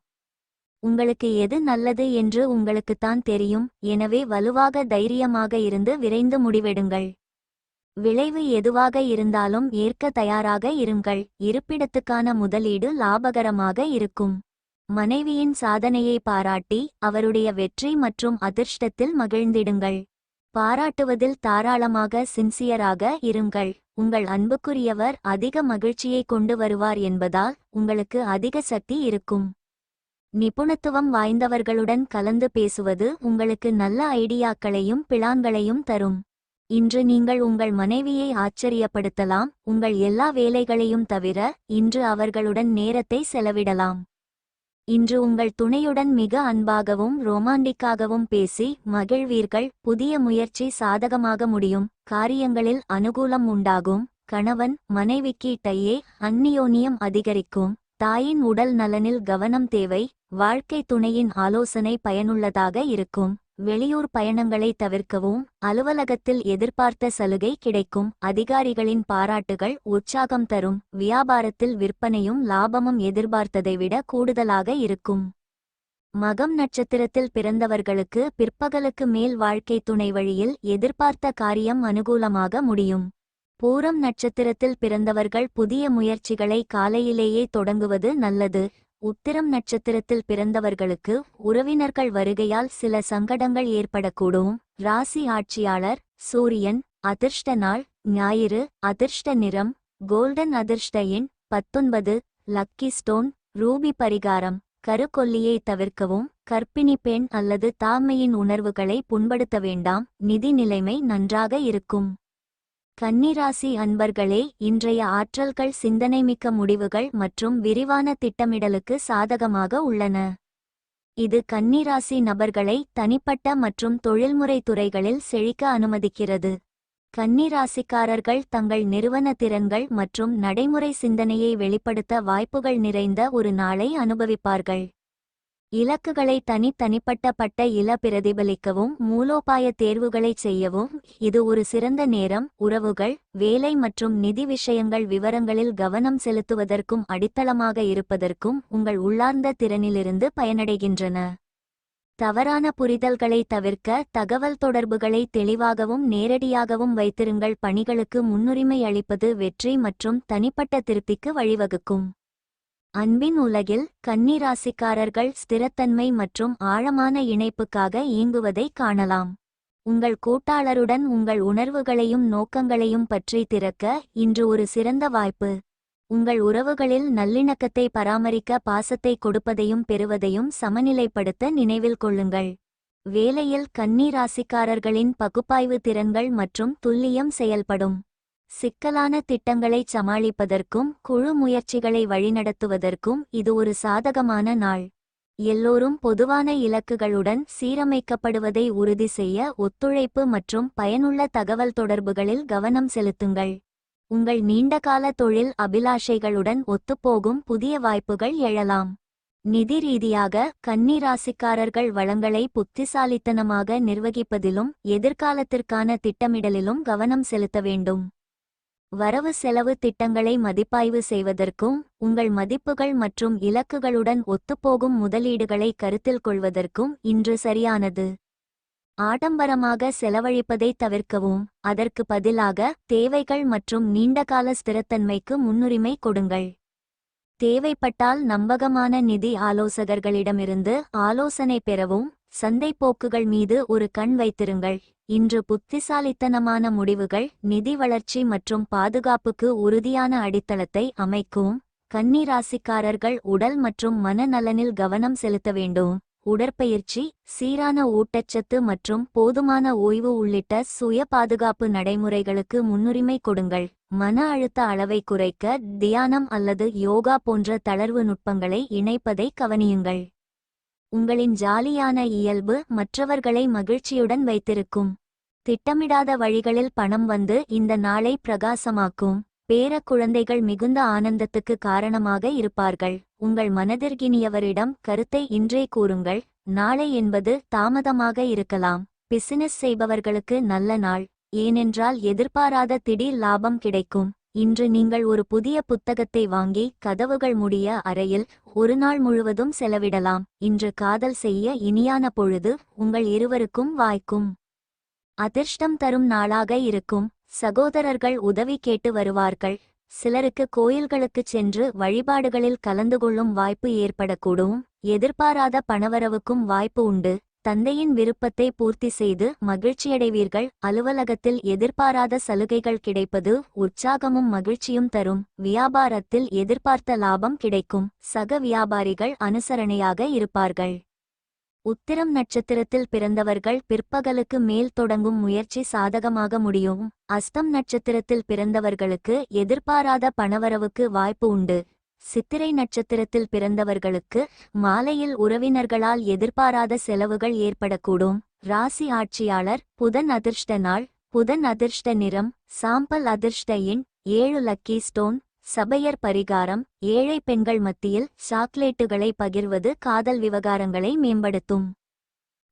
Speaker 1: உங்களுக்கு எது நல்லது என்று உங்களுக்குத்தான் தெரியும், எனவே வலுவாக தைரியமாக இருந்து விரைந்து முடிவெடுங்கள். விளைவு எதுவாக இருந்தாலும் ஏற்க தயாராக இருங்கள். இருப்பிடத்துக்கான முதலீடு லாபகரமாக இருக்கும். மனைவியின் சாதனையை பாராட்டி அவருடைய வெற்றி மற்றும் அதிர்ஷ்டத்தில் மகிழ்ந்திடுங்கள். பாராட்டுவதில் தாராளமாக சின்சியராக இருங்கள். உங்கள் அன்புக்குரியவர் அதிக மகிழ்ச்சியை கொண்டு வருவார் என்பதால் உங்களுக்கு அதிக சக்தி இருக்கும். நிபுணத்துவம் வாய்ந்தவர்களுடன் கலந்து பேசுவது உங்களுக்கு நல்ல ஐடியாக்களையும் பிளான்களையும் தரும். இன்று நீங்கள் உங்கள் மனைவியை ஆச்சரியப்படுத்தலாம். உங்கள் எல்லா வேலைகளையும் தவிர இன்று அவர்களுடன் நேரத்தை செலவிடலாம். இன்று உங்கள் துணையுடன் மிக அன்பாகவும் ரொமாண்டிக்காகவும் பேசி மகிழ்வீர்கள். புதிய முயற்சி சாதகமாக முடியும். காரியங்களில் அனுகூலம் உண்டாகும். கணவன் மனைவிக்கு இடையே அந்நியோன்யம் அதிகரிக்கும். தாயின் உடல் நலனில் கவனம் தேவை. வாழ்க்கை துணையின் ஆலோசனை பயனுள்ளதாக இருக்கும். வெளியூர் பயணங்களை தவிர்க்கவும். அலுவலகத்தில் எதிர்பார்த்த சலுகை கிடைக்கும். அதிகாரிகளின் பாராட்டுகள் உற்சாகம் தரும். வியாபாரத்தில் விற்பனையும் லாபமும் எதிர்பார்த்ததை விட கூடுதலாக இருக்கும். மகம் நட்சத்திரத்தில் பிறந்தவர்களுக்கு பிற்பகலுக்கு மேல் வாழ்க்கை துணை வழியில் எதிர்பார்த்த காரியம் அனுகூலமாக முடியும். பூரம் நட்சத்திரத்தில் பிறந்தவர்கள் புதிய முயற்சிகளை காலையிலேயே தொடங்குவது நல்லது. உத்திரம் நட்சத்திரத்தில் பிறந்தவர்களுக்கு உறவினர்கள் வருகையால் சில சங்கடங்கள் ஏற்படக்கூடும். ராசி ஆட்சியாளர் சூரியன். அதிர்ஷ்ட நாள் ஞாயிறு. அதிர்ஷ்ட நிறம் கோல்டன். அதிர்ஷ்ட எண் 19. Lucky stone Ruby. பரிகாரம் கருக்கொல்லியை தவிர்க்கவும். கர்ப்பிணி பெண் அல்லது தாய்மையின் உணர்வுகளை புண்படுத்த வேண்டாம். நிதி நிலைமை நன்றாக இருக்கும். கன்னிராசி அன்பர்களே, இன்றைய ஆற்றல்கள் சிந்தனைமிக்க முடிவுகள் மற்றும் விரிவான திட்டமிடலுக்கு சாதகமாக உள்ளன. இது கன்னிராசி நபர்களை தனிப்பட்ட மற்றும் தொழில்முறை துறைகளில் செழிக்க அனுமதிக்கிறது. கன்னிராசிக்காரர்கள் தங்கள் நிறுவன திறன்கள் மற்றும் நடைமுறை சிந்தனையை வெளிப்படுத்த வாய்ப்புகள் நிறைந்த ஒரு நாளை அனுபவிப்பார்கள். இலக்குகளை தனிப்பட்ட இல பிரதிபலிக்கவும் மூலோபாய தேர்வுகளைச் செய்யவும் இது ஒரு சிறந்த நேரம். உறவுகள், வேலை மற்றும் நிதி விஷயங்கள் விவரங்களில் கவனம் செலுத்துவதற்கும் அடித்தளமாக இருப்பதற்கும் உங்கள் உள்ளார்ந்த திறனிலிருந்து பயனடைகின்றன. தவறான புரிதல்களை தவிர்க்க தகவல் தொடர்புகளை தெளிவாகவும் நேரடியாகவும் வைத்திருங்கள். பணிகளுக்கு முன்னுரிமை அளிப்பது வெற்றி மற்றும் தனிப்பட்ட திருப்திக்கு வழிவகுக்கும். அன்பின் உலகில் கன்னிராசிக்காரர்கள் ஸ்திரத்தன்மை மற்றும் ஆழமான இணைப்புக்காக இயங்குவதை காணலாம். உங்கள் கூட்டாளருடன் உங்கள் உணர்வுகளையும் நோக்கங்களையும் பற்றி திறக்க இன்று ஒரு சிறந்த வாய்ப்பு. உங்கள் உறவுகளில் நல்லிணக்கத்தை பராமரிக்க பாசத்தை கொடுப்பதையும் பெறுவதையும் சமநிலைப்படுத்த நினைவில் கொள்ளுங்கள். வேலையில் கன்னி ராசிக்காரர்களின் பகுப்பாய்வு திறன்கள் மற்றும் துல்லியம் செயல்படும். சிக்கலான திட்டங்களை சமாளிப்பதற்கும் குழு முயற்சிகளை வழிநடத்துவதற்கும் இது ஒரு சாதகமான நாள். எல்லோரும் பொதுவான இலக்குகளுடன் சீரமைக்கப்படுவதை உறுதி செய்ய ஒத்துழைப்பு மற்றும் பயனுள்ள தகவல் தொடர்புகளில் கவனம் செலுத்துங்கள். உங்கள் நீண்டகால தொழில் அபிலாஷைகளுடன் ஒத்துப்போகும் புதிய வாய்ப்புகள் எழலாம். நிதி ரீதியாக கன்னி ராசிக்காரர்கள் வளங்களை புத்திசாலித்தனமாக நிர்வகிப்பதிலும் எதிர்காலத்திற்கான திட்டமிடலிலும் கவனம் செலுத்த வேண்டும். வரவு செலவு திட்டங்களை மதிப்பாய்வு செய்வதற்கும் உங்கள் மதிப்புகள் மற்றும் இலக்குகளுடன் ஒத்துப்போகும் முதலீடுகளை கருத்தில் கொள்வதற்கும் இன்று சரியானது. ஆடம்பரமாக செலவழிப்பதை தவிர்க்கவும், அதற்கு பதிலாக தேவைகள் மற்றும் நீண்டகால ஸ்திரத்தன்மைக்கு முன்னுரிமை கொடுங்கள். தேவைப்பட்டால் நம்பகமான நிதி ஆலோசகர்களிடமிருந்து ஆலோசனை பெறவும் சந்தைப்போக்குகள் மீது ஒரு கண் வைத்திருங்கள். இன்று புத்திசாலித்தனமான முடிவுகள் நிதி வளர்ச்சி மற்றும் பாதுகாப்புக்கு உறுதியான அடித்தளத்தை அமைக்கும். கன்னி ராசிக்காரர்கள் உடல் மற்றும் மனநலனில் கவனம் செலுத்த வேண்டும். உடற்பயிற்சி, சீரான ஊட்டச்சத்து மற்றும் போதுமான ஓய்வு உள்ளிட்ட சுய பாதுகாப்பு நடைமுறைகளுக்கு முன்னுரிமை கொடுங்கள். மன அழுத்த அளவை குறைக்க தியானம் அல்லது யோகா போன்ற தளர்வு நுட்பங்களை இணைப்பதை கவனியுங்கள். உங்களின் ஜாலியான இயல்பு மற்றவர்களை மகிழ்ச்சியுடன் வைத்திருக்கும். திட்டமிடாத வழிகளில் பணம் வந்து இந்த நாளை பிரகாசமாக்கும். பேர குழந்தைகள் மிகுந்த ஆனந்தத்துக்கு காரணமாக இருப்பார்கள். உங்கள் மனதிற்கினியவரிடம் கருத்தை இன்றே கூறுங்கள். நாளை என்பது தாமதமாக இருக்கலாம். பிசினஸ் செய்பவர்களுக்கு நல்ல நாள், ஏனென்றால் எதிர்பாராத திடீர் லாபம் கிடைக்கும். இன்று நீங்கள் ஒரு புதிய புத்தகத்தை வாங்கி கதவுகள் மூடிய அறையில் ஒரு நாள் முழுவதும் செலவிடலாம். இன்று காதல் செய்ய இனியான பொழுது உங்கள் இருவருக்கும் வாய்க்கும். அதிர்ஷ்டம் தரும் நாளாக இருக்கும். சகோதரர்கள் உதவி கேட்டு வருவார்கள். சிலருக்கு கோயில்களுக்குச் சென்று வழிபாடுகளில் கலந்து கொள்ளும் வாய்ப்பு ஏற்படக்கூடும். எதிர்பாராத பணவரவுக்கும் வாய்ப்பு உண்டு. தந்தையின் விருப்பத்தை பூர்த்தி செய்து மகிழ்ச்சியடைவீர்கள். அலுவலகத்தில் எதிர்பாராத சலுகைகள் கிடைப்பது உற்சாகமும் மகிழ்ச்சியும் தரும். வியாபாரத்தில் எதிர்பார்த்த லாபம் கிடைக்கும். சக வியாபாரிகள் அனுசரணையாக இருப்பார்கள். உத்திரம் நட்சத்திரத்தில் பிறந்தவர்கள் பிற்பகலுக்கு மேல் தொடங்கும் முயற்சி சாதகமாக முடியும். அஸ்தம் நட்சத்திரத்தில் பிறந்தவர்களுக்கு எதிர்பாராத பணவரவுக்கு வாய்ப்பு உண்டு. சித்திரை நட்சத்திரத்தில் பிறந்தவர்களுக்கு மாலையில் உறவினர்களால் எதிர்பாராத செலவுகள் ஏற்படக்கூடும். ராசி ஆட்சியாளர் புதன். அதிர்ஷ்ட நாள். புதன் அதிர்ஷ்ட நிறம் சாம்பல். அதிர்ஷ்ட எண் 7. லக்கி ஸ்டோன் சபையர் பரிகாரம். ஏழை பெண்கள் மத்தியில் சாக்லேட்டுகளை பகிர்வது காதல் விவகாரங்களை மேம்படுத்தும்.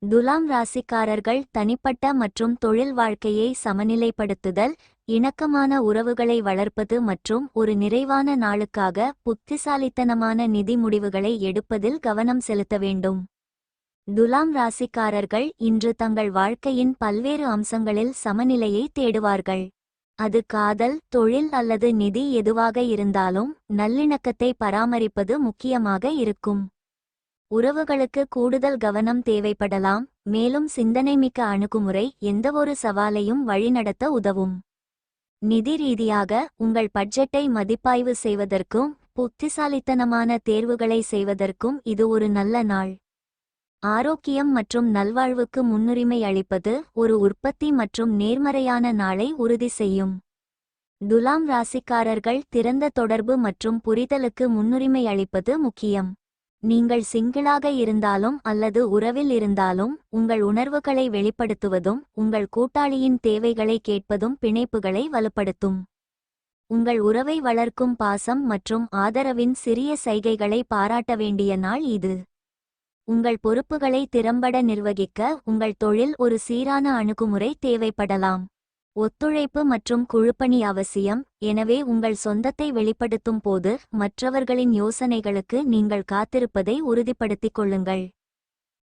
Speaker 1: துலாம் ராசிக்காரர்கள் தனிப்பட்ட மற்றும் தொழில் வாழ்க்கையை சமநிலைப்படுத்துதல், இணக்கமான உறவுகளை வளர்ப்பது மற்றும் ஒரு நிறைவான நாளுக்காக புத்திசாலித்தனமான நிதி முடிவுகளை எடுப்பதில் கவனம் செலுத்த வேண்டும். துலாம் ராசிக்காரர்கள் இன்று தங்கள் வாழ்க்கையின் பல்வேறு அம்சங்களில் சமநிலையை தேடுவார்கள். அது காதல், தொழில் அல்லது நிதி எதுவாக இருந்தாலும் நல்லிணக்கத்தை பராமரிப்பது முக்கியமாக இருக்கும். உறவுகளுக்கு கூடுதல் கவனம் தேவைப்படலாம், மேலும் சிந்தனைமிக்க அணுகுமுறை எந்தவொரு சவாலையும் வழிநடத்த உதவும். நிதி ரீதியாக உங்கள் பட்ஜெட்டை மதிப்பாய்வு செய்வதற்கும் புத்திசாலித்தனமான தேர்வுகளை செய்வதற்கும் இது ஒரு நல்ல நாள். ஆரோக்கியம் மற்றும் நல்வாழ்வுக்கு முன்னுரிமை அளிப்பது ஒரு உற்பத்தி மற்றும் நேர்மறையான நாளை உறுதி செய்யும். துலாம் ராசிக்காரர்கள் திறந்த தொடர்பு மற்றும் புரிதலுக்கு முன்னுரிமை அளிப்பது முக்கியம். நீங்கள் சிங்கிளாக இருந்தாலும் அல்லது உறவில் இருந்தாலும் உங்கள் உணர்வுகளை வெளிப்படுத்துவதும் உங்கள் கூட்டாளியின் தேவைகளை கேட்பதும் பிணைப்புகளை வலுப்படுத்தும். உங்கள் உறவை வளர்க்கும் பாசம் மற்றும் ஆதரவின் சிறிய சைகைகளை பாராட்ட வேண்டிய நாள் இது. உங்கள் பொறுப்புகளை திறம்பட நிர்வகிக்க உங்கள் தொழில் ஒரு சீரான அணுகுமுறை தேவைப்படலாம். ஒத்துழைப்பு மற்றும் குழுப்பணி அவசியம், எனவே உங்கள் சொந்தத்தை வெளிப்படுத்தும் போது மற்றவர்களின் யோசனைகளுக்கு நீங்கள் காத்திருப்பதை உறுதிப்படுத்திக் கொள்ளுங்கள்.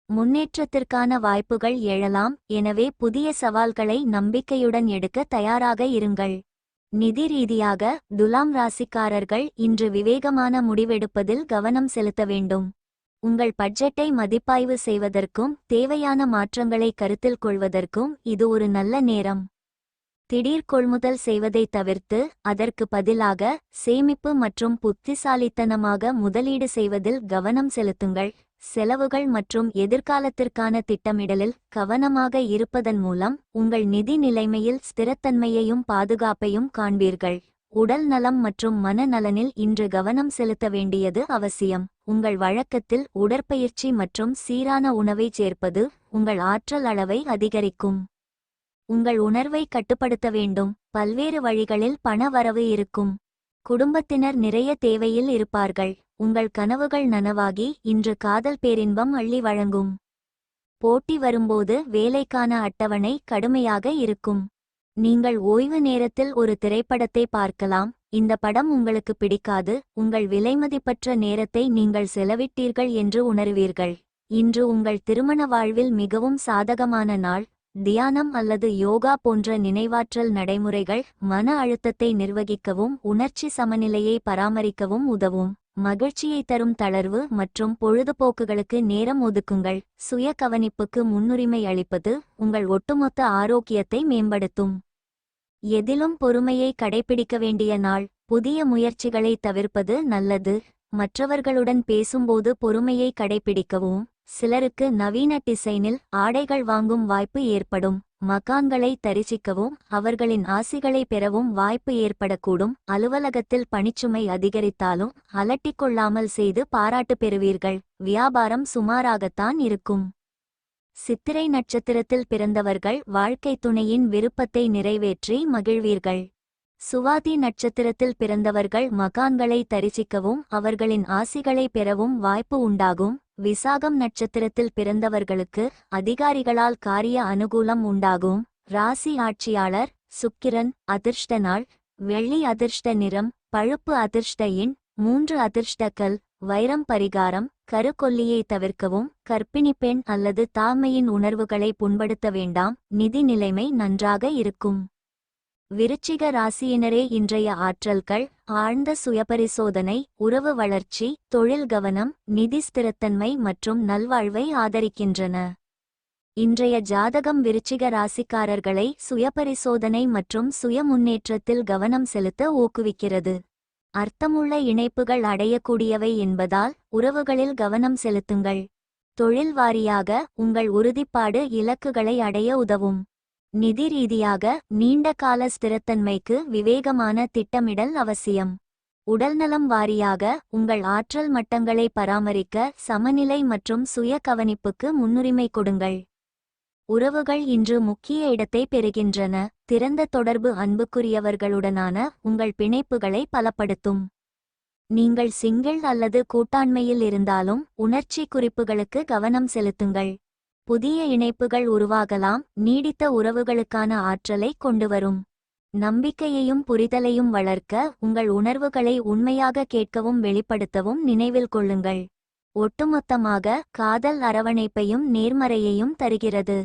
Speaker 1: முன்னேற்றத்திற்கான வாய்ப்புகள் எழலாம், எனவே புதிய சவால்களை நம்பிக்கையுடன் எடுக்க தயாராக இருங்கள். நிதி ரீதியாக துலாம் ராசிக்காரர்கள் இன்று விவேகமான முடிவெடுப்பதில் கவனம் செலுத்த வேண்டும். உங்கள் பட்ஜெட்டை மதிப்பாய்வு செய்வதற்கும் தேவையான மாற்றங்களை கருத்தில் கொள்வதற்கும் இது ஒரு நல்ல நேரம். திடீர் கொள்முதல் செய்வதை தவிர்த்து அதற்கு பதிலாக சேமிப்பு மற்றும் புத்திசாலித்தனமாக முதலீடு செய்வதில் கவனம் செலுத்துங்கள். செலவுகள் மற்றும் எதிர்காலத்திற்கான திட்டமிடலில் கவனமாக இருப்பதன் மூலம் உங்கள் நிதி நிலைமையில் ஸ்திரத்தன்மையையும் பாதுகாப்பையும் காண்பீர்கள். உடல் நலம் மற்றும் மனநலனில் இன்று கவனம் செலுத்த வேண்டியது அவசியம். உங்கள் வழக்கத்தில் உடற்பயிற்சி மற்றும் சீரான உணவை சேர்ப்பது உங்கள் ஆற்றல் அளவை அதிகரிக்கும். உங்கள் உணர்வை கட்டுப்படுத்த வேண்டும். பல்வேறு வழிகளில் பண வரவு இருக்கும். குடும்பத்தினர் நிறைய தேவையில் இருப்பார்கள். உங்கள் கனவுகள் நனவாகி இன்று காதல் பேரின்பம் அள்ளி வழங்கும். போட்டி வரும்போது வேலைக்கான அட்டவணை கடுமையாக இருக்கும். நீங்கள் ஓய்வு நேரத்தில் ஒரு திரைப்படத்தை பார்க்கலாம். இந்த படம் உங்களுக்கு பிடிக்காது. உங்கள் விலைமதிப்பற்ற நேரத்தை நீங்கள் செலவிட்டீர்கள் என்று உணர்வீர்கள். இன்று உங்கள் திருமண வாழ்வில் மிகவும் சாதகமான நாள். தியானம் அல்லது யோகா போன்ற நினைவாற்றல் நடைமுறைகள் மன அழுத்தத்தை நிர்வகிக்கவும் உணர்ச்சி சமநிலையை பராமரிக்கவும் உதவும். மகிழ்ச்சியை தரும் தளர்வு மற்றும் பொழுதுபோக்குகளுக்கு நேரம் ஒதுக்குங்கள். சுய கவனிப்புக்கு முன்னுரிமை அளிப்பது உங்கள் ஒட்டுமொத்த ஆரோக்கியத்தை மேம்படுத்தும். எதிலும் பொறுமையை கடைபிடிக்க வேண்டிய நாள். புதிய முயற்சிகளை தவிர்ப்பது நல்லது. மற்றவர்களுடன் பேசும்போது பொறுமையை கடைபிடிக்கவும். சிலருக்கு நவீன டிசைனில் ஆடைகள் வாங்கும் வாய்ப்பு ஏற்படும். மகான்களை தரிசிக்கவும் அவர்களின் ஆசிகளை பெறவும் வாய்ப்பு ஏற்படக்கூடும். அலுவலகத்தில் பணிச்சுமை அதிகரித்தாலும் அலட்டிக்கொள்ளாமல் செய்து பாராட்டு பெறுவீர்கள். வியாபாரம் சுமாராகத்தான் இருக்கும். சித்திரை நட்சத்திரத்தில் பிறந்தவர்கள் வாழ்க்கை துணையின் விருப்பத்தை நிறைவேற்றி மகிழ்வீர்கள். சுவாதி நட்சத்திரத்தில் பிறந்தவர்கள் மகான்களை தரிசிக்கவும் அவர்களின் ஆசிகளை பெறவும் வாய்ப்பு உண்டாகும். விசாகம் நட்சத்திரத்தில் பிறந்தவர்களுக்கு அதிகாரிகளால் காரிய அனுகூலம் உண்டாகும். ராசி ஆட்சியாளர் சுக்கிரன். அதிர்ஷ்ட நாள் வெள்ளி. அதிர்ஷ்ட நிறம் பழுப்பு. அதிர்ஷ்ட எண் 3. அதிர்ஷ்ட கல் வைரம். பரிகாரம் கருக்கொல்லியை தவிர்க்கவும். கர்ப்பிணி பெண் அல்லது தாய்மையின் உணர்வுகளை புண்படுத்த வேண்டாம். நிதி நிலைமை நன்றாக இருக்கும். விருச்சிக ராசியினரே, இன்றைய ஆற்றல்கள் ஆழ்ந்த சுயபரிசோதனை, உறவு வளர்ச்சி, தொழில் கவனம், நிதி ஸ்திரத்தன்மை மற்றும் நல்வாழ்வை ஆதரிக்கின்றன. இன்றைய ஜாதகம் விருச்சிக ராசிக்காரர்களை சுயபரிசோதனை மற்றும் சுய முன்னேற்றத்தில் கவனம் செலுத்த ஊக்குவிக்கிறது. அர்த்தமுள்ள இணைப்புகள் அடையக்கூடியவை என்பதால் உறவுகளில் கவனம் செலுத்துங்கள். தொழில் வாரியாக உங்கள் உறுதிப்பாடு இலக்குகளை அடைய உதவும். நிதி ரீதியாக நீண்ட கால ஸ்திரத்தன்மைக்கு விவேகமான திட்டமிடல் அவசியம். உடல்நலம் வாரியாக உங்கள் ஆற்றல் மட்டங்களை பராமரிக்க சமநிலை மற்றும் சுய கவனிப்புக்கு முன்னுரிமை கொடுங்கள். உறவுகள் இன்று முக்கிய இடத்தை பெறுகின்றன. திறந்த தொடர்பு அன்புக்குரியவர்களுடனான உங்கள் பிணைப்புகளை பலப்படுத்தும். நீங்கள் சிங்கிள் அல்லது கூட்டாண்மையில் இருந்தாலும் உணர்ச்சி குறிப்புகளுக்கு கவனம் செலுத்துங்கள். புதிய இணைப்புகள் உருவாகலாம். நீடித்த உறவுகளுக்கான ஆற்றலை கொண்டுவரும். நம்பிக்கையையும் புரிதலையும் வளர்க்க உங்கள் உணர்வுகளை உண்மையாக கேட்கவும் வெளிப்படுத்தவும் நினைவில் கொள்ளுங்கள். ஒட்டுமொத்தமாக காதல் அரவணைப்பையும் நேர்மறையையும் தருகிறது.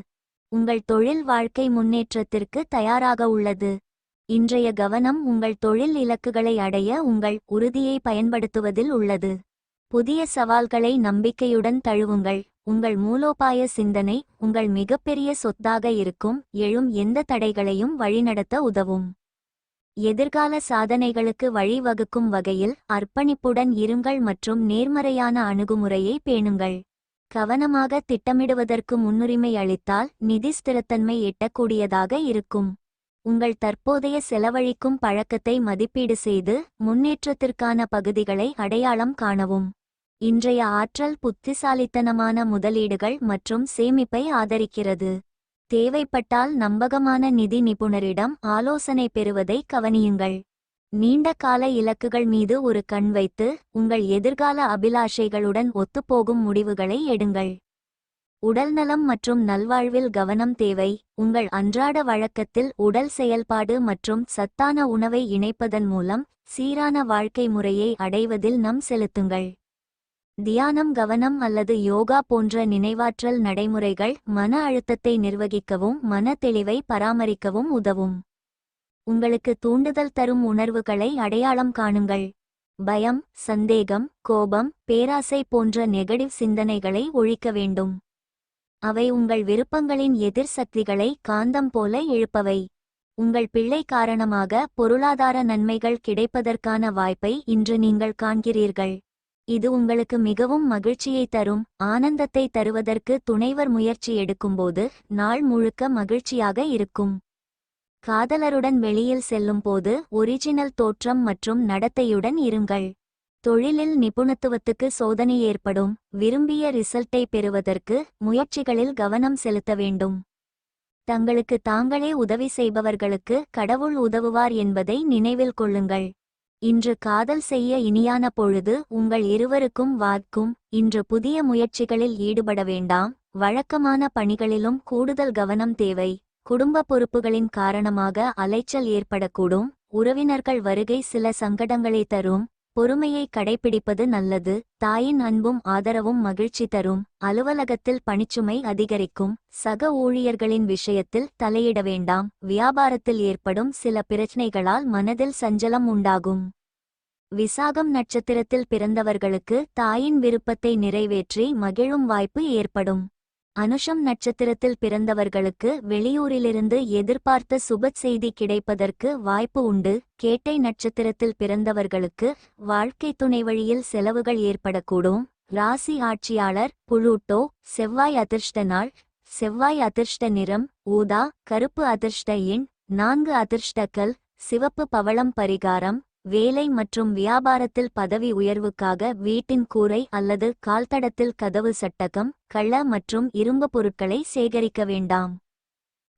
Speaker 1: உங்கள் தொழில் வாழ்க்கை முன்னேற்றத்திற்கு தயாராக உள்ளது. இன்றைய கவனம் உங்கள் தொழில் இலக்குகளை அடைய உங்கள் உறுதியை பயன்படுத்துவதில் உள்ளது. புதிய சவால்களை நம்பிக்கையுடன் தழுவுங்கள். உங்கள் மூலோபாய சிந்தனை உங்கள் மிகப்பெரிய சொத்தாக இருக்கும். எழும் எந்த தடைகளையும் வழிநடத்த உதவும். எதிர்கால சாதனைகளுக்கு வழிவகுக்கும் வகையில் அர்ப்பணிப்புடன் இருங்கள் மற்றும் நேர்மறையான அணுகுமுறையை பேணுங்கள். கவனமாக திட்டமிடுவதற்கு முன்னுரிமை அளித்தால் நிதி ஸ்திரத்தன்மை எட்டக்கூடியதாக இருக்கும். உங்கள் தற்போதைய செலவழிக்கும் பழக்கத்தை மதிப்பீடு செய்து முன்னேற்றத்திற்கான பகுதிகளை அடையாளம் காணவும். இன்றைய ஆற்றல் புத்திசாலித்தனமான முதலீடுகள் மற்றும் சேமிப்பை ஆதரிக்கிறது. தேவைப்பட்டால் நம்பகமான நிதி நிபுணரிடம் ஆலோசனை பெறுவதை கவனியுங்கள். நீண்ட கால இலக்குகள் மீது ஒரு கண் வைத்து உங்கள் எதிர்கால அபிலாஷைகளுடன் ஒத்துப்போகும் முடிவுகளை எடுங்கள். உடல்நலம் மற்றும் நல்வாழ்வில் கவனம் தேவை. உங்கள் அன்றாட வழக்கத்தில் உடல் செயல்பாடு மற்றும் சத்தான உணவை இணைப்பதன் மூலம் சீரான வாழ்க்கை முறையை அடைவதில் செலுத்துங்கள். தியானம், கவனம் அல்லது யோகா போன்ற நினைவாற்றல் நடைமுறைகள் மன அழுத்தத்தை நிர்வகிக்கவும் மன தெளிவை பராமரிக்கவும் உதவும். உங்களுக்கு தூண்டுதல் தரும் உணர்வுகளை அடையாளம் காணுங்கள். பயம், சந்தேகம், கோபம், பேராசை போன்ற நெகட்டிவ் சிந்தனைகளை ஒழிக்க வேண்டும். அவை உங்கள் விருப்பங்களின் எதிர் சக்திகளை காந்தம் போல இழுப்பவை. உங்கள் பிள்ளை காரணமாக பொருளாதார நன்மைகள் கிடைப்பதற்கான வாய்ப்பை இன்று நீங்கள் காண்கிறீர்கள். இது உங்களுக்கு மிகவும் மகிழ்ச்சியை தரும். ஆனந்தத்தை தருவதற்கு துணைவர் முயற்சி எடுக்கும்போது நாள் முழுக்க மகிழ்ச்சியாக இருக்கும். காதலருடன் வெளியில் செல்லும்போது ஒரிஜினல் தோற்றம் மற்றும் நடத்தையுடன் இருங்கள். தொழிலில் நிபுணத்துவத்துக்கு சோதனை ஏற்படும். விரும்பிய ரிசல்ட்டை பெறுவதற்கு முயற்சிகளில் கவனம் செலுத்த வேண்டும். தங்களுக்கு தாங்களே உதவி செய்பவர்களுக்கு கடவுள் உதவுவார் என்பதை நினைவில் கொள்ளுங்கள். இன்று காதல் செய்ய இனியான பொழுது உங்கள் இருவருக்கும் வாய்க்கும். இன்று புதிய முயற்சிகளில் ஈடுபட வேண்டாம். வழக்கமான பணிகளிலும் கூடுதல் கவனம் தேவை. குடும்ப பொறுப்புகளின் காரணமாக அலைச்சல் ஏற்படக்கூடும். உறவினர்கள் வருகை சில சங்கடங்களை தரும். பொறுமையை கடைபிடிப்பது நல்லது. தாயின் அன்பும் ஆதரவும் மகிழ்ச்சி தரும். அலுவலகத்தில் பணிச்சுமை அதிகரிக்கும். சக ஊழியர்களின் விஷயத்தில் தலையிட வேண்டாம். வியாபாரத்தில் ஏற்படும் சில பிரச்சனைகளால் மனதில் சஞ்சலம் உண்டாகும். விசாகம் நட்சத்திரத்தில் பிறந்தவர்களுக்கு தாயின் விருப்பத்தை நிறைவேற்றி மகிழும் வாய்ப்பு ஏற்படும். அனுஷம் நட்சத்திரத்தில் பிறந்தவர்களுக்கு வெளியூரிலிருந்து எதிர்பார்த்த சுப செய்தி கிடைப்பதற்கு வாய்ப்பு உண்டு. கேட்டை நட்சத்திரத்தில் பிறந்தவர்களுக்கு வாழ்க்கை துணை வழியில் செலவுகள் ஏற்படக்கூடும். ராசி ஆட்சியாளர் புளூட்டோ. செவ்வாய் அதிர்ஷ்ட நாள். செவ்வாய் அதிர்ஷ்ட நிறம் ஊதா. கருப்பு அதிர்ஷ்ட எண் 4. அதிர்ஷ்டக்கல் சிவப்பு. பவளம். பரிகாரம் வேலை மற்றும் வியாபாரத்தில் பதவி உயர்வுக்காக வீட்டின் கூரை அல்லது கால்தடத்தில் கதவு சட்டகம், கள்ள மற்றும் இரும்பு பொருட்களை சேகரிக்க வேண்டாம்.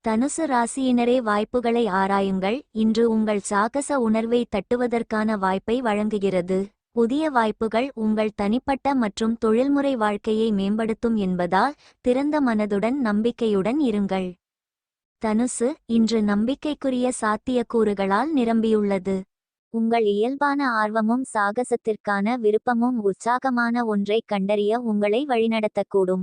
Speaker 1: தனுசு ராசியினரே வாய்ப்புகளை ஆராயுங்கள். இன்று உங்கள் சாகச உணர்வை தட்டுவதற்கான வாய்ப்பை வழங்குகிறது. புதிய வாய்ப்புகள் உங்கள் தனிப்பட்ட மற்றும் தொழில்முறை வாழ்க்கையை மேம்படுத்தும் என்பதால் திறந்த மனதுடன் நம்பிக்கையுடன் இருங்கள். தனுசு இன்று நம்பிக்கைக்குரிய சாத்தியக்கூறுகளால் நிரம்பியுள்ளது. உங்கள் இயல்பான ஆர்வமும் சாகசத்திற்கான விருப்பமும் உற்சாகமான ஒன்றை கண்டறிய உங்களை வழிநடத்தக்கூடும்.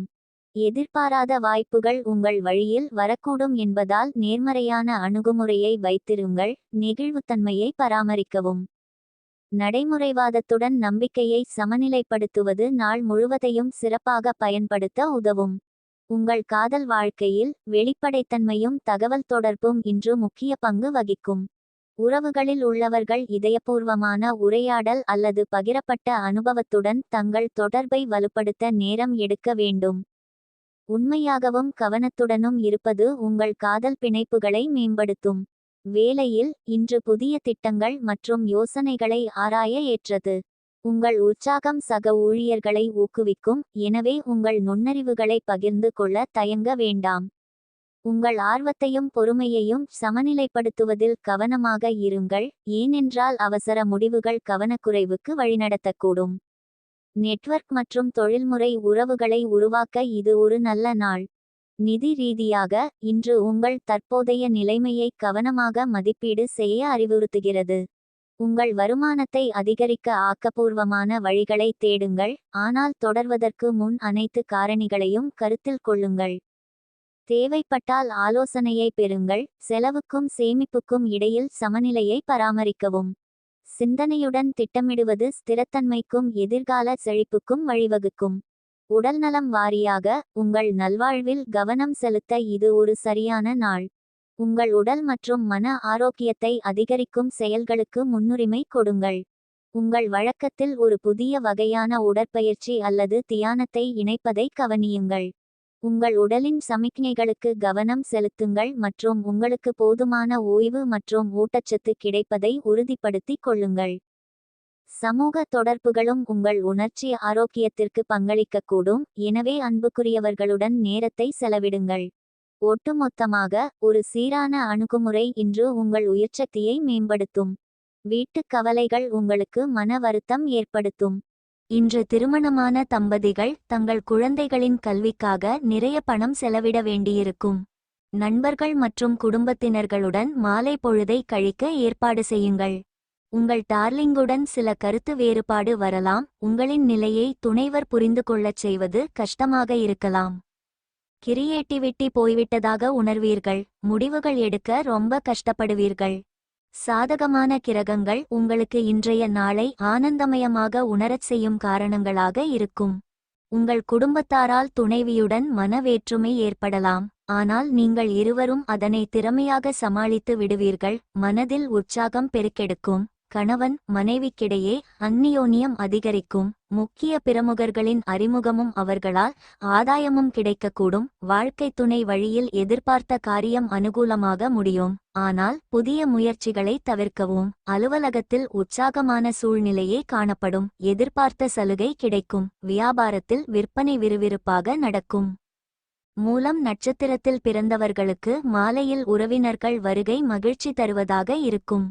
Speaker 1: எதிர்பாராத வாய்ப்புகள் உங்கள் வழியில் வரக்கூடும் என்பதால் நேர்மறையான அணுகுமுறையை வைத்திருங்கள். நெகிழ்வுத்தன்மையை பராமரிக்கவும். நடைமுறைவாதத்துடன் நம்பிக்கையை சமநிலைப்படுத்துவது நாள் முழுவதையும் சிறப்பாக பயன்படுத்த உதவும். உங்கள் காதல் வாழ்க்கையில் வெளிப்படைத்தன்மையும் தகவல் தொடர்பும் இன்று முக்கிய பங்கு வகிக்கும். உறவுகளில் உள்ளவர்கள் இதயபூர்வமான உரையாடல் அல்லது பகிரப்பட்ட அனுபவத்துடன் தங்கள் தொடர்பை வலுப்படுத்த நேரம் எடுக்க வேண்டும். உண்மையாகவும் கவனத்துடனும் இருப்பது உங்கள் காதல் பிணைப்புகளை மேம்படுத்தும். வேலையில் இன்று புதிய திட்டங்கள் மற்றும் யோசனைகளை ஆராய ஏற்றது. உங்கள் உற்சாகம் சக ஊழியர்களை ஊக்குவிக்கும். எனவே உங்கள் நுண்ணறிவுகளை பகிர்ந்து கொள்ள தயங்க வேண்டாம். உங்கள் ஆர்வத்தையும் பொறுமையையும் சமநிலைப்படுத்துவதில் கவனமாக இருங்கள். ஏனென்றால் அவசர முடிவுகள் கவனக்குறைவுக்கு வழிநடத்தக்கூடும். நெட்வொர்க் மற்றும் தொழில்முறை உறவுகளை உருவாக்க இது ஒரு நல்ல நாள். நிதி ரீதியாக இன்று உங்கள் தற்போதைய நிலைமையை கவனமாக மதிப்பீடு செய்ய அறிவுறுத்துகிறது. உங்கள் வருமானத்தை அதிகரிக்க ஆக்கப்பூர்வமான வழிகளை தேடுங்கள். ஆனால் தொடர்வதற்கு முன் அனைத்து காரணிகளையும் கருத்தில் கொள்ளுங்கள். தேவைப்பட்டால் ஆலோசனையை பெறுங்கள். செலவுக்கும் சேமிப்புக்கும் இடையில் சமநிலையை பராமரிக்கவும். சிந்தனையுடன் திட்டமிடுவது ஸ்திரத்தன்மைக்கும் எதிர்கால செழிப்புக்கும் வழிவகுக்கும். உடல்நலம் வாரியாக உங்கள் நல்வாழ்வில் கவனம் செலுத்த இது ஒரு சரியான நாள். உங்கள் உடல் மற்றும் மன ஆரோக்கியத்தை அதிகரிக்கும் செயல்களுக்கு முன்னுரிமை கொடுங்கள். உங்கள் வழக்கத்தில் ஒரு புதிய வகையான உடற்பயிற்சி அல்லது தியானத்தை இணைப்பதை கவனியுங்கள். உங்கள் உடலின் சமிக்ஞைகளுக்கு கவனம் செலுத்துங்கள் மற்றும் உங்களுக்கு போதுமான ஓய்வு மற்றும் ஊட்டச்சத்து கிடைப்பதை உறுதிப்படுத்திக் கொள்ளுங்கள். சமூக தொடர்புகளும் உங்கள் உணர்ச்சி ஆரோக்கியத்திற்கு பங்களிக்கக்கூடும். எனவே அன்புக்குரியவர்களுடன் நேரத்தை செலவிடுங்கள். ஒட்டுமொத்தமாக ஒரு சீரான அணுகுமுறை இன்று உங்கள் உயிர்ச்சக்தியை மேம்படுத்தும். வீட்டுக் கவலைகள் உங்களுக்கு மன வருத்தம் ஏற்படுத்தும். இன்று திருமணமான தம்பதிகள் தங்கள் குழந்தைகளின் கல்விக்காக நிறைய பணம் செலவிட வேண்டியிருக்கும். நண்பர்கள் மற்றும் குடும்பத்தினர்களுடன் மாலை பொழுதை கழிக்க ஏற்பாடு செய்யுங்கள். உங்கள் டார்லிங்குடன் சில கருத்து வேறுபாடு வரலாம். உங்களின் நிலையை துணைவர் புரிந்து கொள்ளச் செய்வது கஷ்டமாக இருக்கலாம். கிரியேட்டிவிட்டி போய்விட்டதாக உணர்வீர்கள். முடிவுகள் எடுக்க ரொம்ப கஷ்டப்படுவீர்கள். சாதகமான கிரகங்கள் உங்களுக்கு இன்றைய நாளை ஆனந்தமயமாக உணரச் செய்யும் காரணங்களாக இருக்கும். உங்கள் குடும்பத்தாரால் துணைவியுடன் மனவேற்றுமை ஏற்படலாம். ஆனால் நீங்கள் இருவரும் அதனை திறமையாக சமாளித்து விடுவீர்கள். மனதில் உற்சாகம் பெருக்கெடுக்கும். கணவன் மனைவிக்கிடையே அந்நியோன்யம் அதிகரிக்கும். முக்கிய பிரமுகர்களின் அறிமுகமும் அவர்களால் ஆதாயமும் கிடைக்கக்கூடும். வாழ்க்கை துணை வழியில் எதிர்பார்த்த காரியம் அனுகூலமாக முடியும். ஆனால் புதிய முயற்சிகளை தவிர்க்கவும். அலுவலகத்தில் உற்சாகமான சூழ்நிலையே காணப்படும். எதிர்பார்த்த சலுகை கிடைக்கும். வியாபாரத்தில் விற்பனை விறுவிறுப்பாக நடக்கும். மூலம் நட்சத்திரத்தில் பிறந்தவர்களுக்கு மாலையில் உறவினர்கள் வருகை மகிழ்ச்சி தருவதாக இருக்கும்.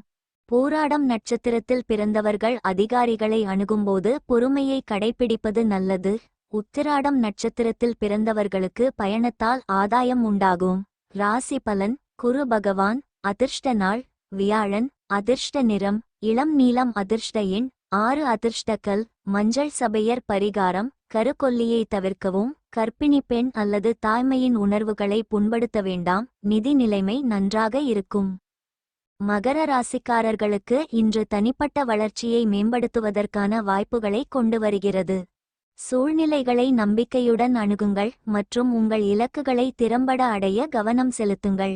Speaker 1: பூராடம் நட்சத்திரத்தில் பிறந்தவர்கள் அதிகாரிகளை அணுகும்போது பொறுமையை கடைப்பிடிப்பது நல்லது. உத்திராடம் நட்சத்திரத்தில் பிறந்தவர்களுக்கு பயணத்தால் ஆதாயம் உண்டாகும். ராசி பலன். குரு பகவான். அதிர்ஷ்ட நாள் வியாழன். அதிர்ஷ்ட நிறம் இளம் நீலம். அதிர்ஷ்ட எண் 6. அதிர்ஷ்டக்கல் மஞ்சள். சபையர் பரிகாரம். கருக்கொல்லியை தவிர்க்கவும். கர்ப்பிணி பெண் அல்லது தாய்மையின் உணர்வுகளை புண்படுத்த வேண்டாம். நிதி நிலைமை நன்றாக இருக்கும். மகர ராசிக்காரர்களுக்கு இன்று தனிப்பட்ட வளர்ச்சியை மேம்படுத்துவதற்கான வாய்ப்புகளை கொண்டு வருகிறது. சூழ்நிலைகளை நம்பிக்கையுடன் அணுகுங்கள் மற்றும் உங்கள் இலக்குகளை திறம்பட அடைய கவனம் செலுத்துங்கள்.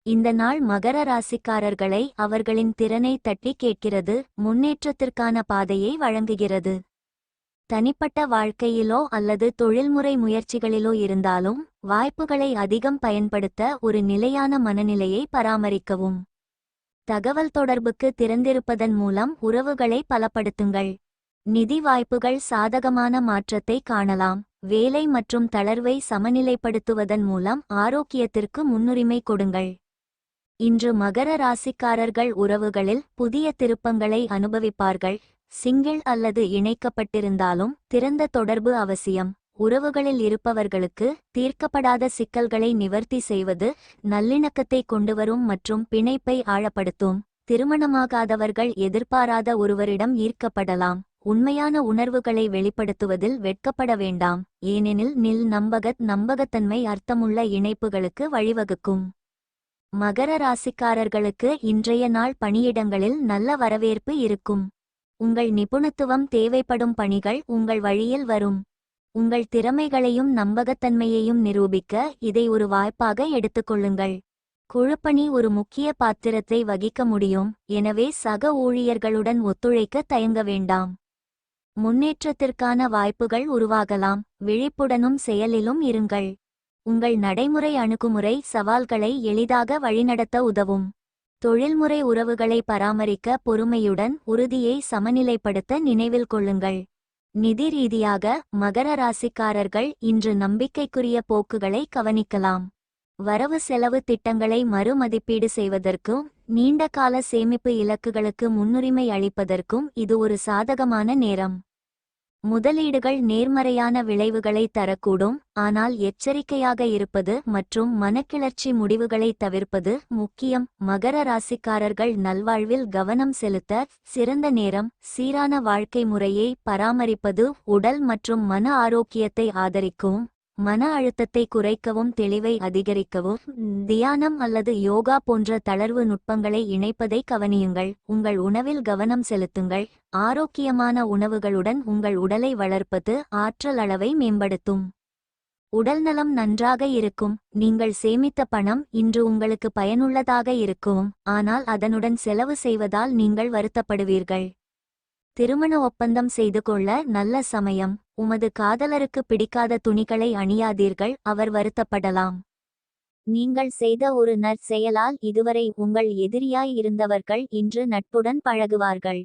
Speaker 1: இந்த நாள் மகர ராசிக்காரர்களை அவர்களின் திறனை தட்டி கேட்கிறது. முன்னேற்றத்திற்கான பாதையை வழங்குகிறது. தனிப்பட்ட வாழ்க்கையிலோ அல்லது தொழில்முறை முயற்சிகளிலோ இருந்தாலும் வாய்ப்புகளை அதிகம் பயன்படுத்த ஒரு நிலையான மனநிலையை பராமரிக்கவும். தகவல் தொடர்புக்கு திறந்திருப்பதன் மூலம் உறவுகளை பலப்படுத்துங்கள். நிதி வாய்ப்புகள் சாதகமான மாற்றத்தை காணலாம். வேலை மற்றும் தளர்வை சமநிலைப்படுத்துவதன் மூலம் ஆரோக்கியத்திற்கு முன்னுரிமை கொடுங்கள். இன்று மகர ராசிக்காரர்கள் உறவுகளில் புதிய திருப்பங்களை அனுபவிப்பார்கள். சிங்கிள் அல்லது இணைக்கப்பட்டிருந்தாலும் திறந்த தொடர்பு அவசியம். உறவுகளில் இருப்பவர்களுக்கு தீர்க்கப்படாத சிக்கல்களை நிவர்த்தி செய்வது நல்லிணக்கத்தை கொண்டுவரும் மற்றும் பிணைப்பை ஆழப்படுத்தும். திருமணமாகாதவர்கள் எதிர்பாராத ஒருவரிடம் ஈர்க்கப்படலாம். உண்மையான உணர்வுகளை வெளிப்படுத்துவதில் வெட்கப்பட வேண்டாம். ஏனெனில் நம்பகத்தன்மை அர்த்தமுள்ள இணைப்புகளுக்கு வழிவகுக்கும். மகர ராசிக்காரர்களுக்கு இன்றைய நாள் பணியிடங்களில் நல்ல வரவேற்பு இருக்கும். உங்கள் நிபுணத்துவம் தேவைப்படும் பணிகள் உங்கள் வழியில் வரும். உங்கள் திறமைகளையும் நம்பகத்தன்மையையும் நிரூபிக்க இதை ஒரு வாய்ப்பாக எடுத்துக்கொள்ளுங்கள். குழுப்பணி ஒரு முக்கிய பாத்திரத்தை வகிக்க முடியும். எனவே சக ஊழியர்களுடன் ஒத்துழைக்க தயங்க வேண்டாம். முன்னேற்றத்திற்கான வாய்ப்புகள் உருவாகலாம். விழிப்புடனும் செயலிலும் இருங்கள். உங்கள் நடைமுறை அணுகுமுறை சவால்களை எளிதாக வழிநடத்த உதவும். தொழில்முறை உறவுகளை பராமரிக்க பொறுமையுடன் உறுதியை சமநிலைப்படுத்த நினைவில் கொள்ளுங்கள். நிதி ரீதியாக மகர ராசிக்காரர்கள் இன்று நம்பிக்கைக்குரிய போக்குகளை கவனிக்கலாம். வரவு செலவு திட்டங்களை மறுமதிப்பீடு செய்வதற்கும் நீண்டகால சேமிப்பு இலக்குகளுக்கு முன்னுரிமை அளிப்பதற்கும் இது ஒரு சாதகமான நேரம். முதலீடுகள் நேர்மறையான விளைவுகளை தரக்கூடும். ஆனால் எச்சரிக்கையாக இருப்பது மற்றும் மனக்கிளர்ச்சி முடிவுகளை தவிர்ப்பது முக்கியம். மகர ராசிக்காரர்கள் நல்வாழ்வில் கவனம் செலுத்த சிறந்த நேரம். சீரான வாழ்க்கை முறையை பராமரிப்பது உடல் மற்றும் மன ஆரோக்கியத்தை ஆதரிக்கவும் மன அழுத்தத்தை குறைக்கவும் தெளிவை அதிகரிக்கவும் தியானம் அல்லது யோகா போன்ற தளர்வு நுட்பங்களை இணைப்பதை கவனியுங்கள். உங்கள் உணவில் கவனம் செலுத்துங்கள். ஆரோக்கியமான உணவுகளுடன் உங்கள் உடலை வளர்ப்பது ஆற்றல் அளவை மேம்படுத்தும். உடல்நலம் நன்றாக இருக்கும். நீங்கள் சேமித்த பணம் இன்று உங்களுக்கு பயனுள்ளதாக இருக்கும். ஆனால் அதனுடன் செலவு செய்வதால் நீங்கள் வருத்தப்படுவீர்கள். திருமண ஒப்பந்தம் செய்து கொள்ள நல்ல சமயம். உமது காதலருக்கு பிடிக்காத துணிகளை அணியாதீர்கள். அவர் வருத்தப்படலாம். நீங்கள் செய்த ஒரு நற்செயலால் இதுவரை உங்கள் எதிரியாய் இருந்தவர்கள் இன்று நட்புடன் பழகுவார்கள்.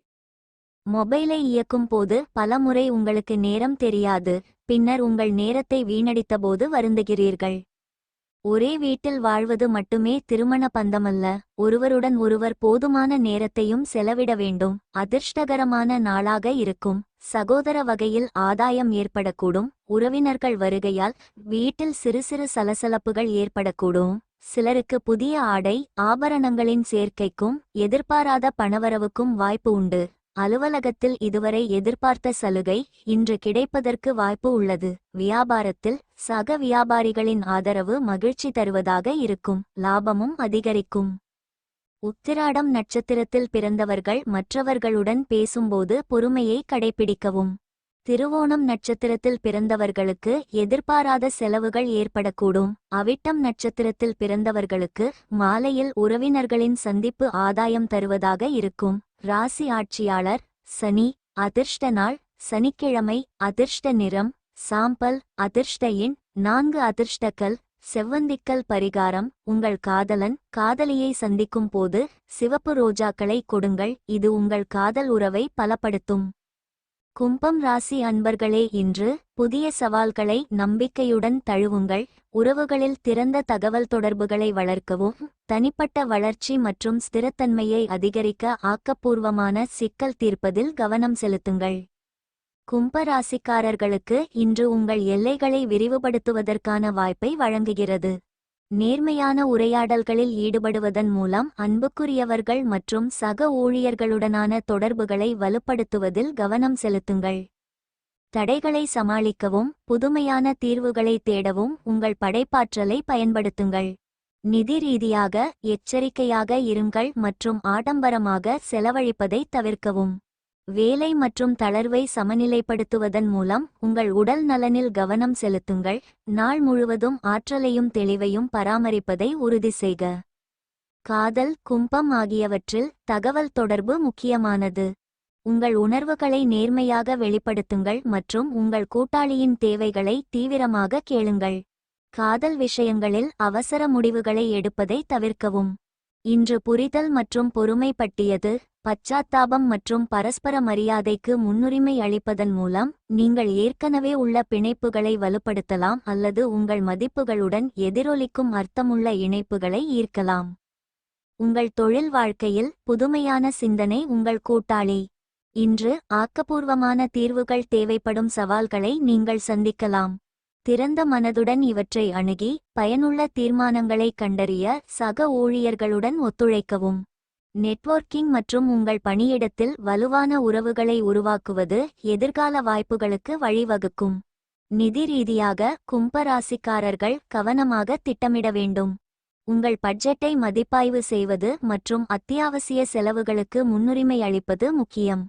Speaker 1: மொபைலை இயக்கும் போது பலமுறை உங்களுக்கு நேரம் தெரியாது. பின்னர் உங்கள் நேரத்தை வீணடித்தபோது வருந்துகிறீர்கள். ஒரே வீட்டில் வாழ்வது மட்டுமே திருமண பந்தமல்ல. ஒருவருடன் ஒருவர் போதுமான நேரத்தையும் செலவிட வேண்டும். அதிர்ஷ்டகரமான நாளாக இருக்கும். சகோதர வகையில் ஆதாயம் ஏற்படக்கூடும். உறவினர்கள் வருகையால் வீட்டில் சிறு சிறு சலசலப்புகள் ஏற்படக்கூடும். சிலருக்கு புதிய ஆடை ஆபரணங்களின் சேர்க்கைக்கும் எதிர்பாராத பணவரவுக்கும் வாய்ப்பு உண்டு. அலுவலகத்தில் இதுவரை எதிர்பார்த்த சலுகை இன்று கிடைப்பதற்கு வாய்ப்பு உள்ளது. வியாபாரத்தில் சக வியாபாரிகளின் ஆதரவு மகிழ்ச்சி தருவதாக இருக்கும். லாபமும் அதிகரிக்கும். உத்திராடம் நட்சத்திரத்தில் பிறந்தவர்கள் மற்றவர்களுடன் பேசும்போது பொறுமையை கடைபிடிக்கவும். திருவோணம் நட்சத்திரத்தில் பிறந்தவர்களுக்கு எதிர்பாராத செலவுகள் ஏற்படக்கூடும். அவிட்டம் நட்சத்திரத்தில் பிறந்தவர்களுக்கு மாலையில் உறவினர்களின் சந்திப்பு ஆதாயம் தருவதாக இருக்கும். ராசி ஆட்சியாளர் சனி. அதிர்ஷ்ட நாள் சனிக்கிழமை. அதிர்ஷ்ட நிறம் சாம்பல். அதிர்ஷ்ட எண் 4. அதிர்ஷ்டக்கல் செவ்வந்திக்கல். பரிகாரம்: உங்கள் காதலன் காதலியை சந்திக்கும் போது சிவப்பு ரோஜாக்களை கொடுங்கள். இது உங்கள் காதல் உறவை பலப்படுத்தும். கும்பம் ராசி அன்பர்களே, இன்று புதிய சவால்களை நம்பிக்கையுடன் தழுவுங்கள். உறவுகளில் திறந்த தகவல் தொடர்புகளை வளர்க்கவும், தனிப்பட்ட வளர்ச்சி மற்றும் ஸ்திரத்தன்மையை அதிகரிக்க ஆக்கப்பூர்வமான சிக்கல் தீர்ப்பதில் கவனம் செலுத்துங்கள். கும்ப ராசிக்காரர்களுக்கு இன்று உங்கள் எல்லைகளை விரிவுபடுத்துவதற்கான வாய்ப்பை வழங்குகிறது. நேர்மையான உரையாடல்களில் ஈடுபடுவதன் மூலம் அன்புக்குரியவர்கள் மற்றும் சக ஊழியர்களுடனான தொடர்புகளை வலுப்படுத்துவதில் கவனம் செலுத்துங்கள். தடைகளை சமாளிக்கவும் புதுமையான தீர்வுகளை தேடவும் உங்கள் படைப்பாற்றலை பயன்படுத்துங்கள். நிதி ரீதியாக எச்சரிக்கையாக இருங்கள் மற்றும் ஆடம்பரமாக செலவழிப்பதை தவிர்க்கவும். வேலை மற்றும் தளர்வை சமநிலைப்படுத்துவதன் மூலம் உங்கள் உடல் நலனில் கவனம் செலுத்துங்கள். நாள் முழுவதும் ஆற்றலையும் தெளிவையும் பராமரிப்பதை உறுதி செய்க. காதல், கும்பம் ஆகியவற்றில் தகவல் தொடர்பு முக்கியமானது. உங்கள் உணர்வுகளை நேர்மையாக வெளிப்படுத்துங்கள் மற்றும் உங்கள் கூட்டாளியின் தேவைகளை தீவிரமாக கேளுங்கள். காதல் விஷயங்களில் அவசர முடிவுகளை எடுப்பதை தவிர்க்கவும். இன்று புரிதல் மற்றும் பொறுமை பற்றியது. பச்சாத்தாபம் மற்றும் பரஸ்பர மரியாதைக்கு முன்னுரிமை அளிப்பதன் மூலம் நீங்கள் ஏற்கனவே உள்ள பிணைப்புகளை வலுப்படுத்தலாம் அல்லது உங்கள் மதிப்புகளுடன் எதிரொலிக்கும் அர்த்தமுள்ள இணைப்புகளை ஈர்க்கலாம். உங்கள் தொழில் வாழ்க்கையில் புதுமையான சிந்தனை உங்கள் கூட்டாளி. இன்று ஆக்கப்பூர்வமான தீர்வுகள் தேவைப்படும் சவால்களை நீங்கள் சந்திக்கலாம். திறந்த மனதுடன் இவற்றை அணுகி பயனுள்ள தீர்மானங்களை கண்டறிய சக ஊழியர்களுடன் ஒத்துழைக்கவும். நெட்வொர்க்கிங் மற்றும் உங்கள் பணியிடத்தில் வலுவான உறவுகளை உருவாக்குவது எதிர்கால வாய்ப்புகளுக்கு வழிவகுக்கும். நிதி ரீதியாக கும்பராசிக்காரர்கள் கவனமாக திட்டமிட வேண்டும். உங்கள் பட்ஜெட்டை மதிப்பாய்வு செய்வது மற்றும் அத்தியாவசிய செலவுகளுக்கு முன்னுரிமை அளிப்பது முக்கியம்.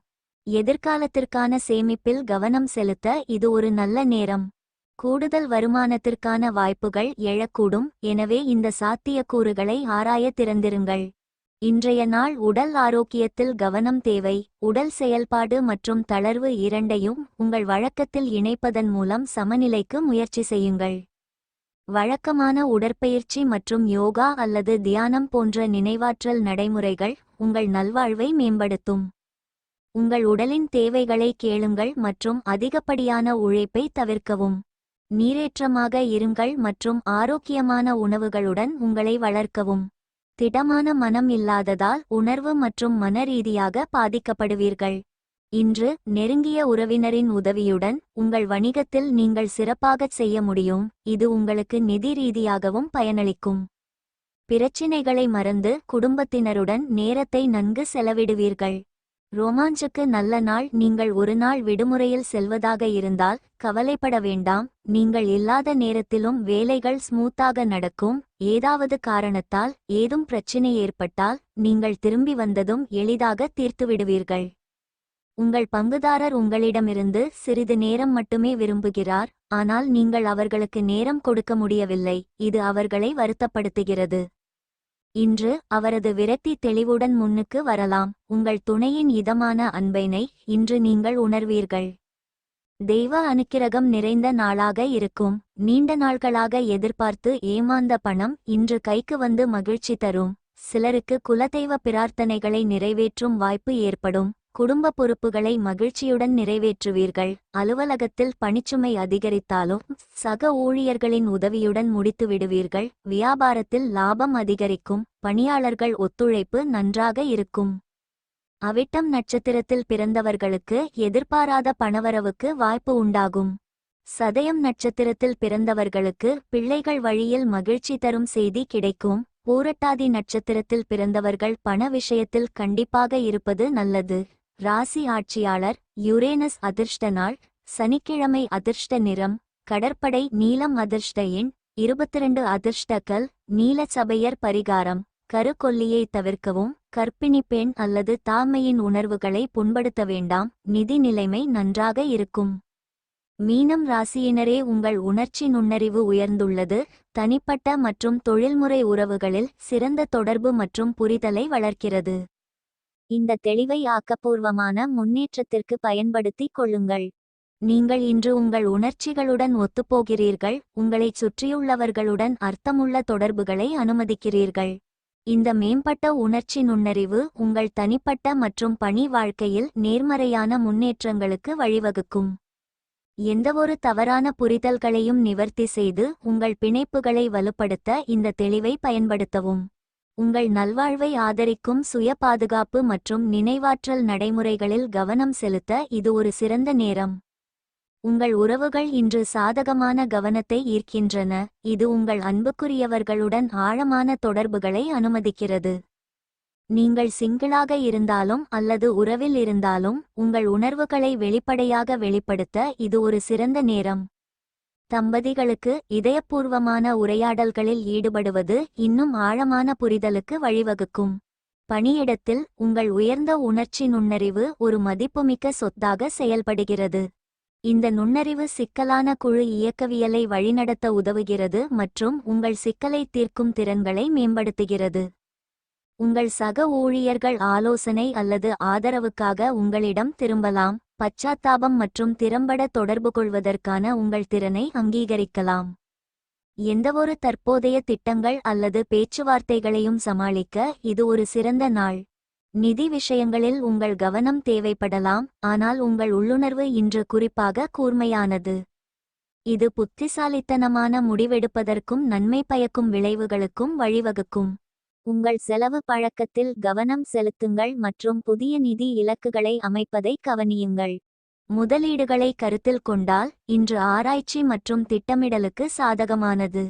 Speaker 1: எதிர்காலத்திற்கான சேமிப்பில் கவனம் செலுத்த இது ஒரு நல்ல நேரம். கூடுதல் வருமானத்திற்கான வாய்ப்புகள் எழக்கூடும், எனவே இந்த சாத்தியக்கூறுகளை ஆராய திறந்திருங்கள். இன்றைய நாள் உடல் ஆரோக்கியத்தில் கவனம் தேவை. உடல் செயல்பாடு மற்றும் தளர்வு இரண்டையும் உங்கள் வழக்கத்தில் இணைப்பதன் மூலம் சமநிலைக்கு முயற்சி செய்யுங்கள். வழக்கமான உடற்பயிற்சி மற்றும் யோகா அல்லது தியானம் போன்ற நினைவாற்றல் நடைமுறைகள் உங்கள் நல்வாழ்வை மேம்படுத்தும். உங்கள் உடலின் தேவைகளை கேளுங்கள் மற்றும் அதிகப்படியான உழைப்பை தவிர்க்கவும். நீரேற்றமாக இருங்கள் மற்றும் ஆரோக்கியமான உணவுகளுடன் உங்களை வளர்க்கவும். திடமான மனம் இல்லாததால் உணர்வு மற்றும் மனரீதியாக பாதிக்கப்படுவீர்கள். இன்று நெருங்கிய உறவினரின் உதவியுடன் உங்கள் வணிகத்தில் நீங்கள் சிறப்பாகச் செய்ய முடியும். இது உங்களுக்கு நிதி ரீதியாகவும் பயனளிக்கும். பிரச்சினைகளை மறந்து குடும்பத்தினருடன் நேரத்தை நன்கு செலவிடுவீர்கள். ரோமாஞ்சுக்கு நல்ல நாள். நீங்கள் ஒரு நாள் விடுமுறையில் செல்வதாக இருந்தால் கவலைப்பட வேண்டாம். நீங்கள் இல்லாத நேரத்திலும் வேலைகள் ஸ்மூத்தாக நடக்கும். ஏதாவது காரணத்தால் ஏதும் பிரச்சினை ஏற்பட்டால் நீங்கள் திரும்பி வந்ததும் எளிதாக தீர்த்துவிடுவீர்கள். உங்கள் பங்குதாரர் உங்களிடமிருந்து சிறிது நேரம் மட்டுமே விரும்புகிறார், ஆனால் நீங்கள் அவர்களுக்கு நேரம் கொடுக்க முடியவில்லை. இது அவர்களை வருத்தப்படுத்துகிறது. இன்று அவரது விரக்தி தெளிவுடன் முன்னுக்கு வரலாம். உங்கள் துணையின் இதமான அன்பைனை இன்று நீங்கள் உணர்வீர்கள். தெய்வ அனுக்கிரகம் நிறைந்த நாளாக இருக்கும். நீண்ட நாள்களாக எதிர்பார்த்து ஏமாந்த பணம் இன்று கைக்கு வந்து மகிழ்ச்சி தரும். சிலருக்கு குலதெய்வ பிரார்த்தனைகளை நிறைவேற்றும் வாய்ப்பு ஏற்படும். குடும்ப பொறுப்புகளை மகிழ்ச்சியுடன் நிறைவேற்றுவீர்கள். அலுவலகத்தில் பணிச்சுமை அதிகரித்தாலும் சக ஊழியர்களின் உதவியுடன் முடித்து விடுவீர்கள். வியாபாரத்தில் லாபம் அதிகரிக்கும். பணியாளர்கள் ஒத்துழைப்பு நன்றாக இருக்கும். அவிட்டம் நட்சத்திரத்தில் பிறந்தவர்களுக்கு எதிர்பாராத பணவரவுக்கு வாய்ப்பு உண்டாகும். சதயம் நட்சத்திரத்தில் பிறந்தவர்களுக்கு பிள்ளைகள் வழியில் மகிழ்ச்சி தரும் செய்தி கிடைக்கும். பூரட்டாதி நட்சத்திரத்தில் பிறந்தவர்கள் பண விஷயத்தில் கண்டிப்பாக இருப்பது நல்லது. ராசி ஆட்சியாளர் யுரேனஸ். அதிர்ஷ்ட நாள் சனிக்கிழமை. அதிர்ஷ்ட நிறம் கடற்படை நீலம். அதிர்ஷ்ட எண் 22. அதிர்ஷ்டக்கல் நீல. சபையர். பரிகாரம்: கருக்கொல்லியை தவிர்க்கவும். கர்ப்பிணி பெண் அல்லது தாய்மையின் உணர்வுகளை புண்படுத்த வேண்டாம். நிதி நிலைமை நன்றாக இருக்கும். மீனம் ராசியினரே, உங்கள் உணர்ச்சி நுண்ணறிவு உயர்ந்துள்ளது. தனிப்பட்ட மற்றும் தொழில்முறை உறவுகளில் சிறந்த தொடர்பு மற்றும் புரிதலை வளர்க்கிறது. இந்த தெளிவை ஆக்கப்பூர்வமான முன்னேற்றத்திற்கு பயன்படுத்திக் கொள்ளுங்கள். நீங்கள் இன்று உங்கள் உணர்ச்சிகளுடன் ஒத்துப்போகிறீர்கள். உங்களைச் சுற்றியுள்ளவர்களுடன் அர்த்தமுள்ள தொடர்புகளை அனுமதிக்கிறீர்கள். இந்த மேம்பட்ட உணர்ச்சி நுண்ணறிவு உங்கள் தனிப்பட்ட மற்றும் பணி வாழ்க்கையில் நேர்மறையான முன்னேற்றங்களுக்கு வழிவகுக்கும். எந்தவொரு தவறான புரிதல்களையும் நிவர்த்தி செய்து உங்கள் பிணைப்புகளை வலுப்படுத்த இந்த தெளிவை பயன்படுத்தவும். உங்கள் நல்வாழ்வை ஆதரிக்கும் சுய பாதுகாப்பு மற்றும் நினைவாற்றல் நடைமுறைகளில் கவனம் செலுத்த இது ஒரு சிறந்த நேரம். உங்கள் உறவுகள் இன்று சாதகமான கவனத்தை ஈர்க்கின்றன. இது உங்கள் அன்புக்குரியவர்களுடன் ஆழமான தொடர்புகளை அனுமதிக்கிறது. நீங்கள் சிங்கிளாக இருந்தாலும் அல்லது உறவில் இருந்தாலும் உங்கள் உணர்வுகளை வெளிப்படையாக வெளிப்படுத்த இது ஒரு சிறந்த நேரம். தம்பதிகளுக்கு இதயபூர்வமான உரையாடல்களில் ஈடுபடுவது இன்னும் ஆழமான புரிதலுக்கு வழிவகுக்கும். பணியிடத்தில் உங்கள் உயர்ந்த உணர்ச்சி நுண்ணறிவு ஒரு மதிப்புமிக்க சொத்தாக செயல்படுகிறது. இந்த நுண்ணறிவு சிக்கலான குழு இயக்கவியலை வழிநடத்த உதவுகிறது மற்றும் உங்கள் சிக்கலை தீர்க்கும் திறன்களை மேம்படுத்துகிறது. உங்கள் சக ஊழியர்கள் ஆலோசனை அல்லது ஆதரவுக்காக உங்களிடம் திரும்பலாம். பச்சாத்தாபம் மற்றும் திறம்பட தொடர்பு கொள்வதற்கான உங்கள் திறனை அங்கீகரிக்கலாம். எந்தவொரு தற்போதைய திட்டங்கள் அல்லது பேச்சுவார்த்தைகளையும் சமாளிக்க இது ஒரு சிறந்த நாள். நிதி விஷயங்களில் உங்கள் கவனம் தேவைப்படலாம், ஆனால் உங்கள் உள்ளுணர்வு இன்று குறிப்பாக கூர்மையானது. இது புத்திசாலித்தனமான முடிவெடுப்பதற்கும் நன்மை பயக்கும் விளைவுகளுக்கும் வழிவகுக்கும். உங்கள் செலவு பழக்கத்தில் கவனம் செலுத்துங்கள் மற்றும் புதிய நிதி இலக்குகளை அமைப்பதை கவனியுங்கள். முதலீடுகளை கருத்தில் கொண்டால் இன்று ஆராய்ச்சி மற்றும் திட்டமிடலுக்கு சாதகமானது.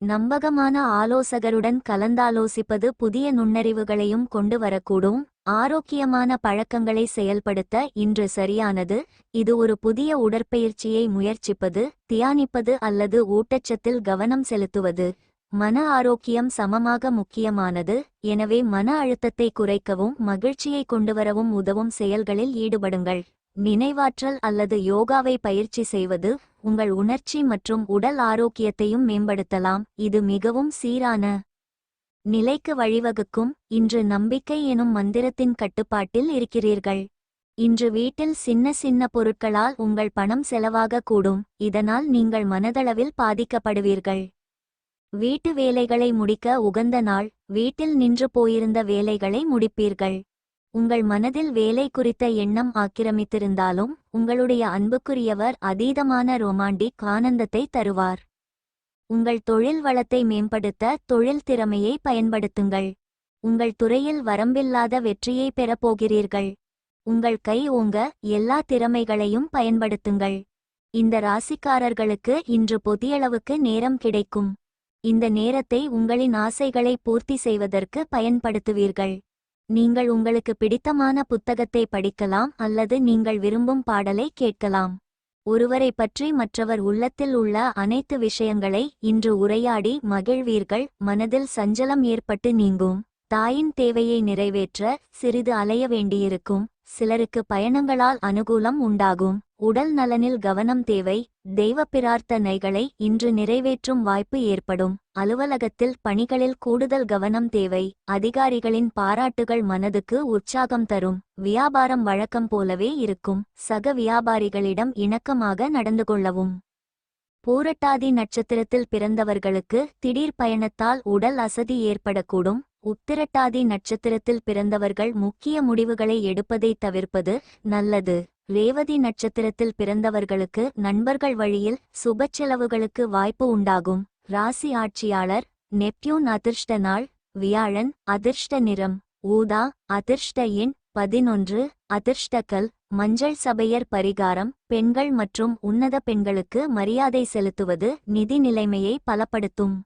Speaker 1: நம்பகமான ஆலோசகருடன் கலந்தாலோசிப்பது புதிய நுண்ணறிவுகளையும் கொண்டு வரக்கூடும். ஆரோக்கியமான பழக்கங்களை செயல்படுத்த இன்று சரியானது. இது ஒரு புதிய உடற்பயிற்சியை முயற்சிப்பது, தியானிப்பது அல்லது ஊட்டச்சத்தில் கவனம் செலுத்துவது. மன ஆரோக்கியம் சமமாக முக்கியமானது. எனவே மன அழுத்தத்தை குறைக்கவும் மகிழ்ச்சியை கொண்டுவரவும் உதவும் செயல்களில் ஈடுபடுங்கள். நினைவாற்றல் அல்லது யோகாவை பயிற்சி செய்வது உங்கள் உணர்ச்சி மற்றும் உடல் ஆரோக்கியத்தையும் மேம்படுத்தலாம். இது மிகவும் சீரான நிலைக்கு வழிவகுக்கும். இன்று நம்பிக்கை எனும் மந்திரத்தின் கட்டுப்பாட்டில் இருக்கிறீர்கள். இன்று வீட்டில் சின்ன சின்ன பொருட்களால் உங்கள் பணம் செலவாக கூடும். இதனால் நீங்கள் மனதளவில் பாதிக்கப்படுவீர்கள். வீட்டு வேலைகளை முடிக்க உகந்த நாள். வீட்டில் நின்று போயிருந்த வேலைகளை முடிப்பீர்கள். உங்கள் மனதில் வேலை குறித்த எண்ணம் ஆக்கிரமித்திருந்தாலும் உங்களுடைய அன்புக்குரியவர் அதீதமான ரொமாண்டிக் ஆனந்தத்தை தருவார். உங்கள் தொழில் வளத்தை மேம்படுத்த தொழில் திறமையை பயன்படுத்துங்கள். உங்கள் துறையில் வரம்பில்லாத வெற்றியை பெறப்போகிறீர்கள். உங்கள் கை ஓங்க எல்லா திறமைகளையும் பயன்படுத்துங்கள். இந்த ராசிக்காரர்களுக்கு இன்று பொதியளவுக்கு நேரம் கிடைக்கும். இந்த நேரத்தை உங்களின் ஆசைகளை பூர்த்தி செய்வதற்கு பயன்படுத்துவீர்கள். நீங்கள் உங்களுக்கு பிடித்தமான புத்தகத்தை படிக்கலாம் அல்லது நீங்கள் விரும்பும் பாடலை கேட்கலாம். ஒருவரை பற்றி மற்றவர் உள்ளத்தில் உள்ள அனைத்து விஷயங்களை இன்று உரையாடி மகிழ்வீர்கள். மனதில் சஞ்சலம் ஏற்பட்டு நீங்கும். தாயின் தேவையை நிறைவேற்ற சிறிது அலைய வேண்டியிருக்கும். சிலருக்கு பயணங்களால் அனுகூலம் உண்டாகும். உடல் நலனில் கவனம் தேவை. தெய்வ பிரார்த்தனைகளை இன்று நிறைவேற்றும் வாய்ப்பு ஏற்படும். அலுவலகத்தில் பணிகளில் கூடுதல் கவனம் தேவை. அதிகாரிகளின் பாராட்டுகள் மனதுக்கு உற்சாகம் தரும். வியாபாரம் வழக்கம் போலவே இருக்கும். சக வியாபாரிகளிடம் இணக்கமாக நடந்து கொள்ளவும். பூரட்டாதி நட்சத்திரத்தில் பிறந்தவர்களுக்கு திடீர் பயணத்தால் உடல் அசதி ஏற்படக்கூடும். உத்திரட்டாதி நட்சத்திரத்தில் பிறந்தவர்கள் முக்கிய முடிவுகளை எடுப்பதை தவிர்ப்பது நல்லது. ரேவதி நட்சத்திரத்தில் பிறந்தவர்களுக்கு நண்பர்கள் வழியில் சுப செலவுகளுக்கு வாய்ப்பு உண்டாகும். ராசி ஆட்சியாளர் நெப்டியூன். அதிர்ஷ்ட நாள் வியாழன். அதிர்ஷ்ட நிறம் ஊதா. அதிர்ஷ்ட எண் 11. அதிர்ஷ்டக்கல் மஞ்சள். சபையர் பரிகாரம் பெண்கள் மற்றும் உன்னத பெண்களுக்கு மரியாதை செலுத்துவது நிதி நிலைமையை பலப்படுத்தும்.